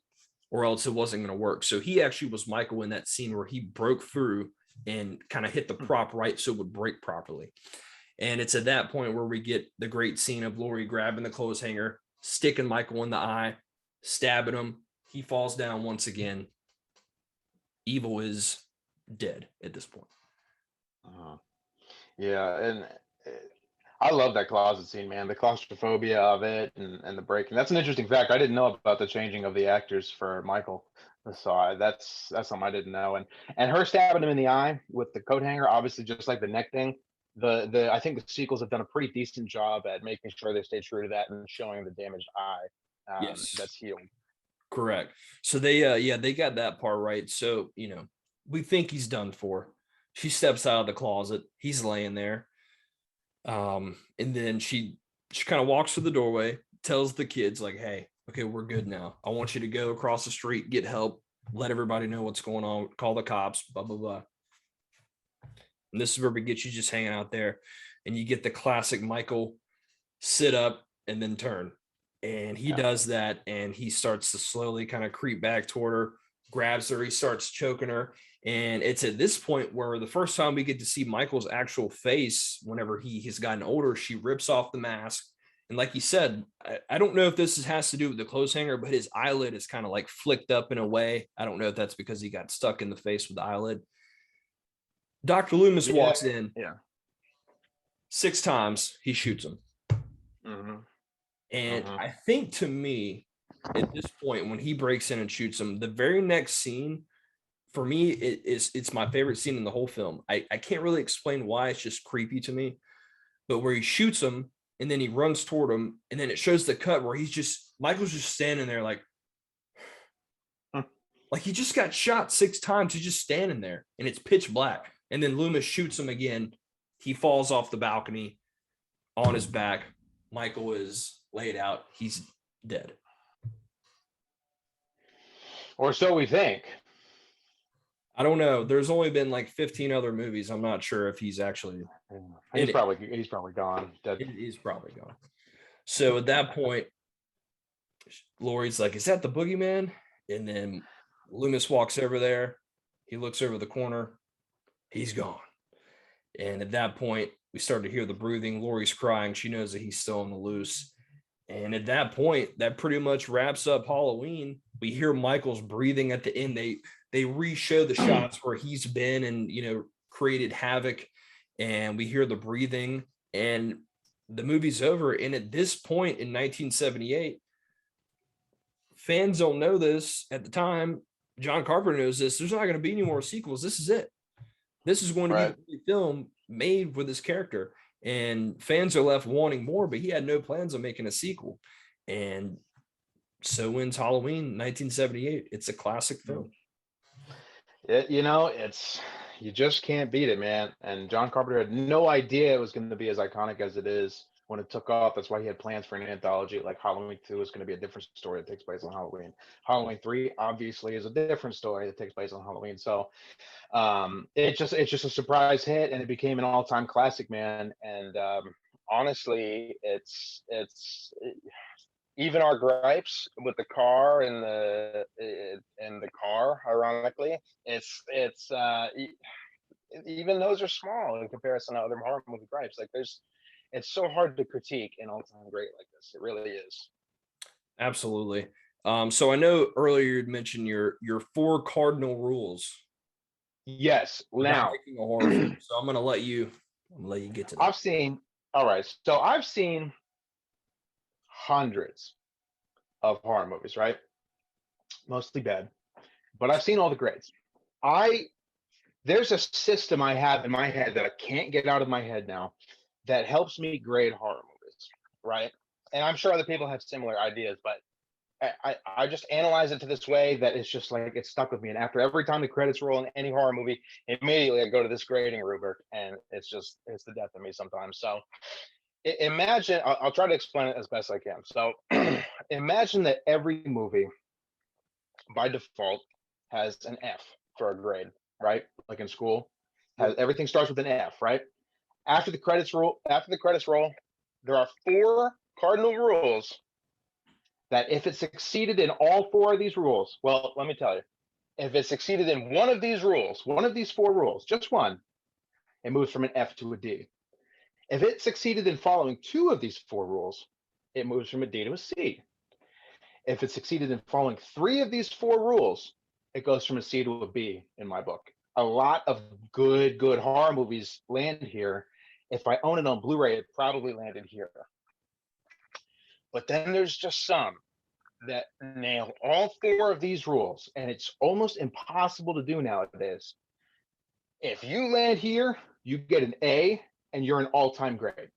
or else it wasn't going to work. So he actually was Michael in that scene where he broke through and kind of hit the prop right so it would break properly. And it's at that point where we get the great scene of Laurie grabbing the clothes hanger, sticking Michael in the eye, stabbing him. He falls down once again. Evil is dead at this point.
Yeah, and I love that closet scene, man. The claustrophobia of it and the breaking. That's an interesting fact. I didn't know about the changing of the actors for Michael. So that's something I didn't know. And her stabbing him in the eye with the coat hanger, obviously just like the neck thing. The I think the sequels have done a pretty decent job at making sure they stay true to that and showing the damaged eye
Yes.
that's healed.
Correct. So they got that part right. So, we think he's done for. She steps out of the closet. He's laying there. And then she kind of walks to the doorway, tells the kids like, hey, okay, we're good now. I want you to go across the street, get help, let everybody know what's going on, call the cops, blah, blah, blah. And this is where we get you just hanging out there, and you get the classic Michael sit up and then turn. And he does that, and he starts to slowly kind of creep back toward her, grabs her, he starts choking her. And it's at this point where the first time we get to see Michael's actual face, whenever he has gotten older, she rips off the mask. And like you said, I don't know if this has to do with the clothes hanger, but his eyelid is kind of like flicked up in a way. I don't know if that's because he got stuck in the face with the eyelid. Dr. Loomis walks in.
Yeah.
6 times, he shoots him.
Mm-hmm.
And I think, to me, at this point, when he breaks in and shoots him, the very next scene, for me, it's my favorite scene in the whole film. I can't really explain why. It's just creepy to me. But where he shoots him, and then he runs toward him, and then it shows the cut where Michael's just standing there like he just got shot 6 times. He's just standing there, and it's pitch black. And then Loomis shoots him again. He falls off the balcony on his back. Michael is laid out. He's dead.
Or so we think.
I don't know. There's only been like 15 other movies. I'm not sure if he's actually.
He's probably gone. Dead.
He's probably gone. So at that point, Laurie's like, "Is that the boogeyman?" And then Loomis walks over there. He looks over the corner. He's gone. And at that point, we start to hear the breathing. Laurie's crying. She knows that he's still on the loose. And at that point, that pretty much wraps up Halloween. We hear Michael's breathing at the end. They re-show the shots where he's been and, created havoc. And we hear the breathing, and the movie's over. And at this point in 1978, fans don't know this at the time. John Carpenter knows this. There's not going to be any more sequels. This is it. This is going to be a film made with this character. And fans are left wanting more, but he had no plans on making a sequel. And so ends Halloween 1978. It's a classic film.
You just can't beat it, man. And John Carpenter had no idea it was going to be as iconic as it is when it took off. That's why he had plans for an anthology. Like Halloween 2 is going to be a different story that takes place on Halloween. Halloween 3 obviously is a different story that takes place on Halloween. So it's just a surprise hit, and it became an all-time classic, man. And honestly, it's even our gripes with the car and the car, ironically, it's even those are small in comparison to other horror movie gripes. Like it's so hard to critique an all-time great like this. It really is.
Absolutely. So I know earlier you'd mentioned your 4 cardinal rules.
Yes. Now,
making a horror film. So I'm gonna let you get to that.
I've seen hundreds of horror movies, right? Mostly bad, but I've seen all the grades. There's a system I have in my head that I can't get out of my head now that helps me grade horror movies, right? And I'm sure other people have similar ideas, but I just analyze it to this way that it's just like it's stuck with me. And after every time the credits roll in any horror movie, immediately I go to this grading rubric, and it's the death of me sometimes. So Imagine, I'll try to explain it as best I can. So imagine that every movie by default has an F for a grade, right? Like in school, has everything starts with an F, right? After the credits roll, there are 4 cardinal rules that if it succeeded in all 4 of these rules, well, let me tell you, if it succeeded in one of these rules, one of these 4 rules, just one, it moves from an F to a D. If it succeeded in following 2 of these 4 rules, it moves from a D to a C. If it succeeded in following 3 of these 4 rules, it goes from a C to a B in my book. A lot of good horror movies land here. If I own it on Blu-ray, it probably landed here. But then there's just some that nail all 4 of these rules, and it's almost impossible to do nowadays. If you land here, you get an A, and you're an all-time grade.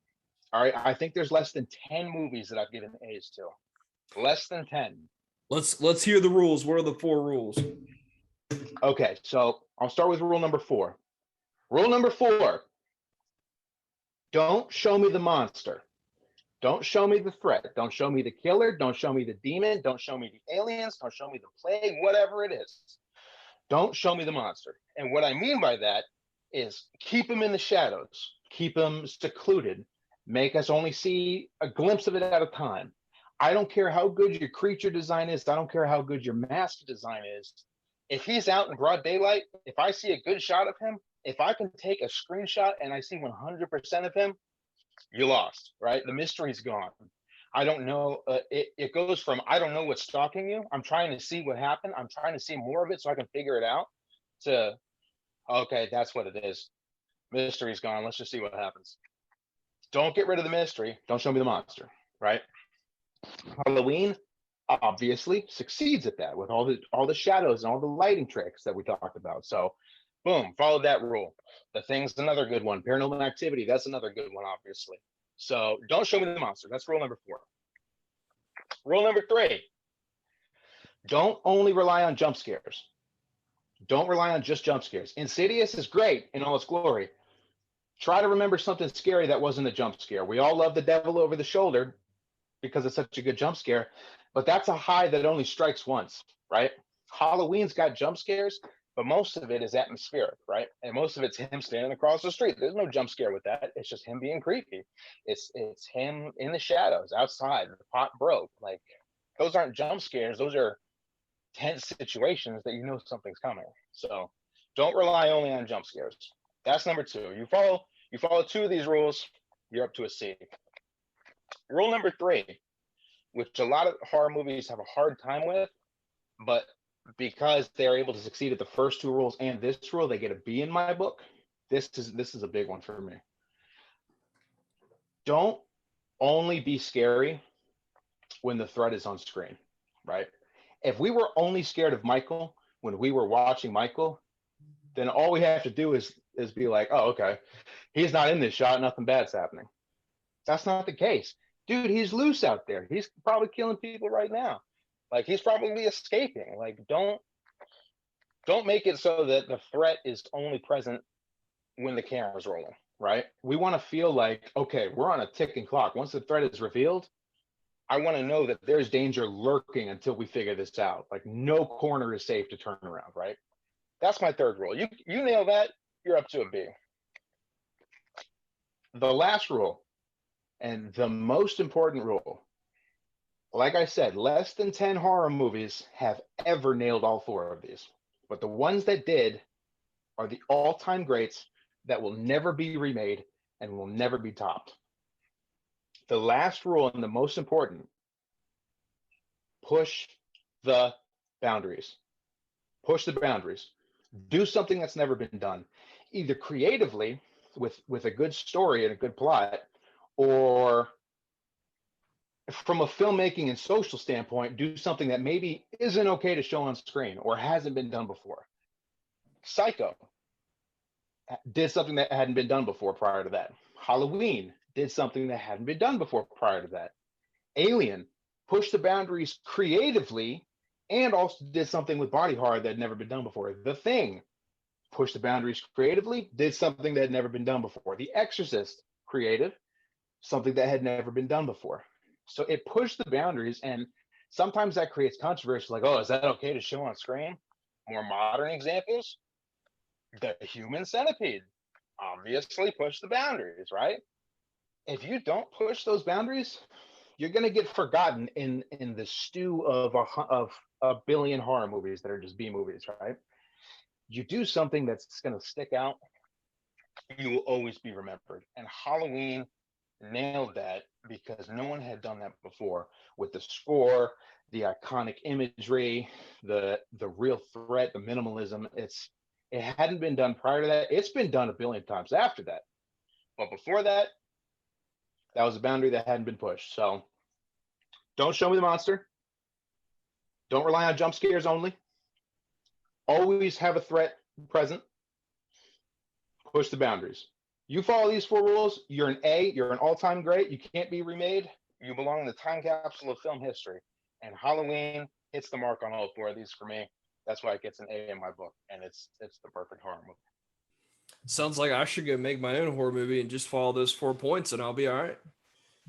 All right, I think there's less than 10 movies that I've given A's to. Less than 10.
Let's hear the rules. What are the 4 rules?
Okay, so I'll start with rule number 4. Rule number 4: don't show me the monster. Don't show me the threat. Don't show me the killer. Don't show me the demon. Don't show me the aliens. Don't show me the plague, whatever it is. Don't show me the monster. And what I mean by that is keep them in the shadows. Keep them secluded. Make us only see a glimpse of it at a time. I don't care how good your creature design is. I don't care how good your mask design is. If he's out in broad daylight, if I see a good shot of him, if I can take a screenshot and I see 100% of him, you lost, right? The mystery's gone. I don't know. It goes from I don't know what's stalking you. I'm trying to see what happened. I'm trying to see more of it so I can figure it out. To okay, that's what it is. Mystery's gone. Let's just see what happens. Don't get rid of the mystery. Don't show me the monster, right? Halloween obviously succeeds at that with all the shadows and all the lighting tricks that we talked about. So boom, followed that rule. The Thing's another good one. Paranormal Activity, that's another good one, obviously. So don't show me the monster. That's rule number 4. Rule number 3: don't only rely on jump scares. Don't rely on just jump scares. Insidious is great in all its glory. Try to remember something scary that wasn't a jump scare. We all love the devil over the shoulder because it's such a good jump scare, but that's a high that only strikes once, right? Halloween's got jump scares, but most of it is atmospheric, right? And most of it's him standing across the street. There's no jump scare with that. It's just him being creepy. It's him in the shadows outside. The pot broke. Like, those aren't jump scares. Those are tense situations that you know something's coming. So don't rely only on jump scares. That's number 2. You follow 2 of these rules, you're up to a C. Rule number 3, which a lot of horror movies have a hard time with, but because they're able to succeed at the first 2 rules and this rule, they get a B in my book. This is a big one for me. Don't only be scary when the threat is on screen, right? If we were only scared of Michael when we were watching Michael, then all we have to do is be like, oh, okay, he's not in this shot, nothing bad's happening. That's not the case. Dude, he's loose out there. He's probably killing people right now. Like, he's probably escaping. Like, don't make it so that the threat is only present when the camera's rolling, right? We want to feel like, okay, we're on a ticking clock. Once the threat is revealed, I want to know that there's danger lurking until we figure this out. Like, no corner is safe to turn around, right? That's my 3rd rule. You nail that, you're up to a B. The last rule, and the most important rule, like I said, less than 10 horror movies have ever nailed all 4 of these. But the ones that did are the all-time greats that will never be remade and will never be topped. The last rule, and the most important: push the boundaries. Push the boundaries. Do something that's never been done, either creatively with a good story and a good plot, or from a filmmaking and social standpoint, do something that maybe isn't okay to show on screen or hasn't been done before. Psycho did something that hadn't been done before prior to that. Halloween did something that hadn't been done before prior to that. Alien pushed the boundaries creatively and also did something with body horror that had never been done before. The Thing pushed the boundaries creatively, did something that had never been done before. The Exorcist, creative, something that had never been done before. So it pushed the boundaries, and sometimes that creates controversy, like, oh, is that okay to show on screen? More modern examples, the human centipede obviously pushed the boundaries, right? If you don't push those boundaries, you're going to get forgotten in the stew of a billion horror movies that are just B movies, right? You do something that's going to stick out, you will always be remembered. And Halloween nailed that because no one had done that before, with the score, the iconic imagery, the real threat, the minimalism. It hadn't been done prior to that. It's been done a billion times after that, but before that, that was a boundary that hadn't been pushed. So don't show me the monster. Don't rely on jump scares only. Always have a threat present. Push the boundaries. You follow these 4 rules, you're an A, you're an all-time great. You can't be remade. You belong in the time capsule of film history. And Halloween hits the mark on all 4 of these for me. That's why it gets an A in my book, and it's the perfect horror movie.
Sounds like I should go make my own horror movie and just follow those 4 points, and I'll be all right.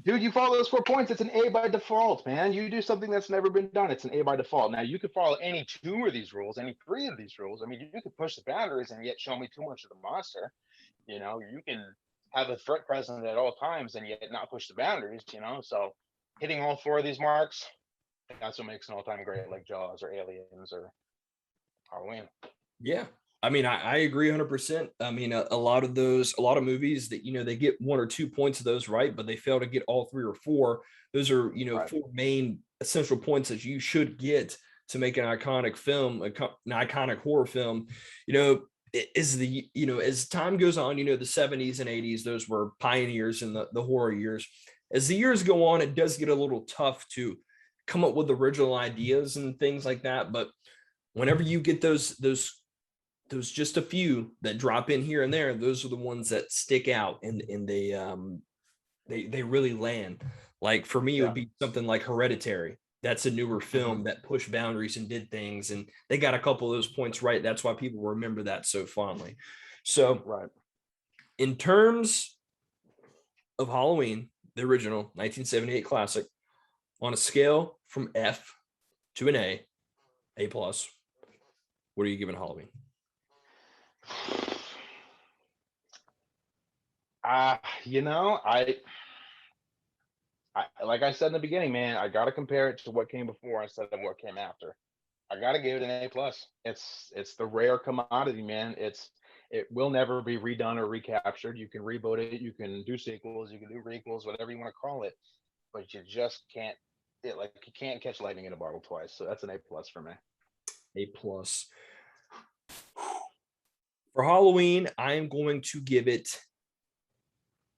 Dude, you follow those 4 points, it's an A by default, man. You do something that's never been done, it's an A by default. Now, you could follow any 2 of these rules, any 3 of these rules. I mean, you could push the boundaries and yet show me too much of the monster. You know, you can have a threat present at all times and yet not push the boundaries, you know? So hitting all 4 of these marks, that's what makes an all-time great, like Jaws or Aliens or Halloween.
Yeah. I mean, I agree 100%. I mean, a lot of movies that, they get 1 or 2 points of those right, but they fail to get all 3 or 4. Those are,
Right.
4 main essential points that you should get to make an iconic film, an iconic horror film. As time goes on, the 70s and 80s, those were pioneers in the horror years. As the years go on, it does get a little tough to come up with original ideas and things like that. But whenever you get those just a few that drop in here and there, those are the ones that stick out, and they really land. Like for me, it would be something like Hereditary. That's a newer film that pushed boundaries and did things, and they got a couple of those points right. That's why people remember that so fondly. So, in terms of Halloween, the original 1978 classic, on a scale from F to an A plus, what are you giving Halloween?
I like I said in the beginning, man, I gotta compare it to what came before instead of what came after. I gotta give it an A plus. It's the rare commodity, man. It will never be redone or recaptured. You can reboot it, you can do sequels, you can do requels, whatever you want to call it, but you just can't. You can't catch lightning in a bottle twice. So that's an A plus for me.
A plus. For Halloween, I am going to give it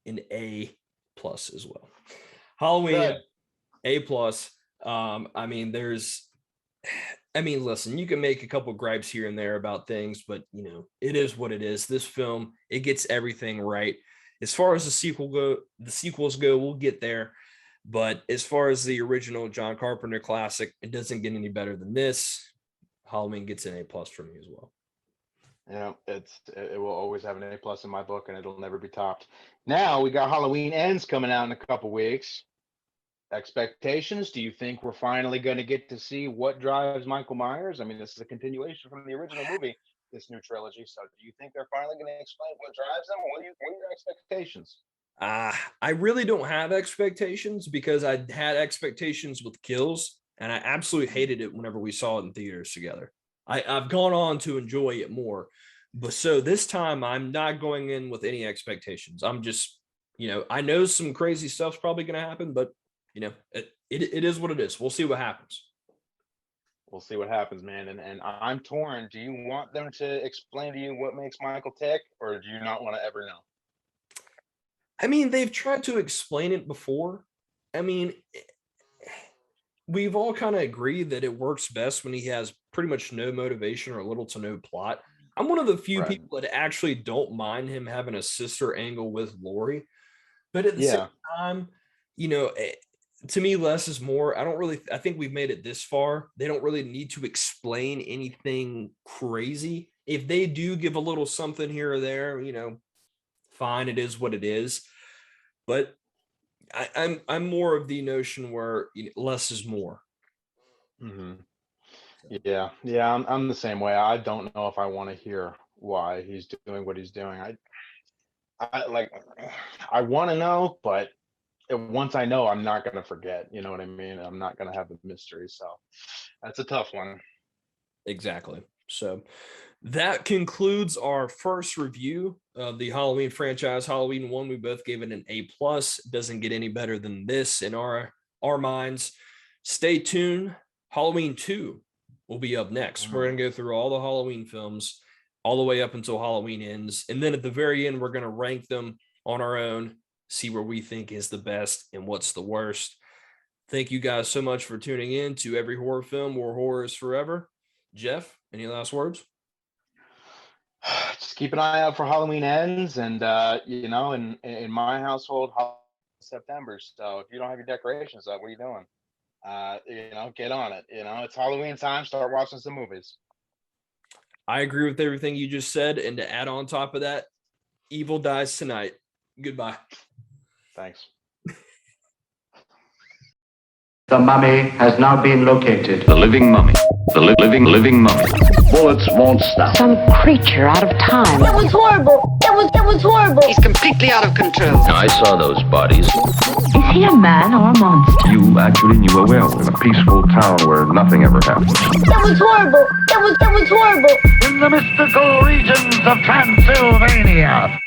an A plus as well. Halloween, good. A plus. Listen, you can make a couple gripes here and there about things, but it is what it is. This film, it gets everything right. As far as the sequels go, we'll get there. But as far as the original John Carpenter classic, it doesn't get any better than this. Halloween gets an A plus for me as well.
It will always have an A plus in my book, and it'll never be topped. Now we got Halloween Ends coming out in a couple weeks. Expectations? Do you think we're finally going to get to see what drives Michael Myers? I mean, this is a continuation from the original movie, this new trilogy. So do you think they're finally going to explain what drives them? What are your expectations?
I really don't have expectations because I had expectations with Kills, and I absolutely hated it whenever we saw it in theaters together. I've gone on to enjoy it more, but so this time I'm not going in with any expectations. I'm just, I know some crazy stuff's probably going to happen, but it is what it is. We'll see what happens.
We'll see what happens, man. And I'm torn. Do you want them to explain to you what makes Michael tick, or do you not want to ever know?
I mean, they've tried to explain it before. I mean, we've all kind of agreed that it works best when he has pretty much no motivation or little to no plot. I'm one of the few people that actually don't mind him having a sister angle with Laurie, but at the same time, to me, less is more. I think we've made it this far. They don't really need to explain anything crazy. If they do give a little something here or there, fine, it is what it is. But I'm more of the notion where less is more.
Hmm. Yeah, I'm the same way. I don't know if I want to hear why he's doing what he's doing. I like, I want to know, but once I know, I'm not gonna forget. You know what I mean? I'm not gonna have the mystery. So that's a tough one.
Exactly. So that concludes our first review of the Halloween franchise. Halloween 1, we both gave it an A+. Doesn't get any better than this in our minds. Stay tuned. Halloween 2 will be up next. We're going to go through all the Halloween films all the way up until Halloween ends. And then at the very end, we're going to rank them on our own, see where we think is the best and what's the worst. Thank you guys so much for tuning in to Every Horror Film, Where Horror is Forever. Jeff, any last words?
Just keep an eye out for Halloween Ends, and you know, in my household, September. So if you don't have your decorations up, what are you doing? You know, get on it. You know, it's Halloween time. Start watching some movies.
I agree with everything you just said, and to add on top of that, evil dies tonight. Goodbye.
Thanks.
The mummy has now been located.
The living mummy. The living mummy.
Bullets won't stop.
Some creature out of time.
It was horrible. It was horrible.
He's completely out of control.
I saw those bodies.
Is he a man or a monster?
You actually knew a werewolf in a peaceful town where nothing ever happened.
It was horrible. It was horrible.
In the mystical regions of Transylvania.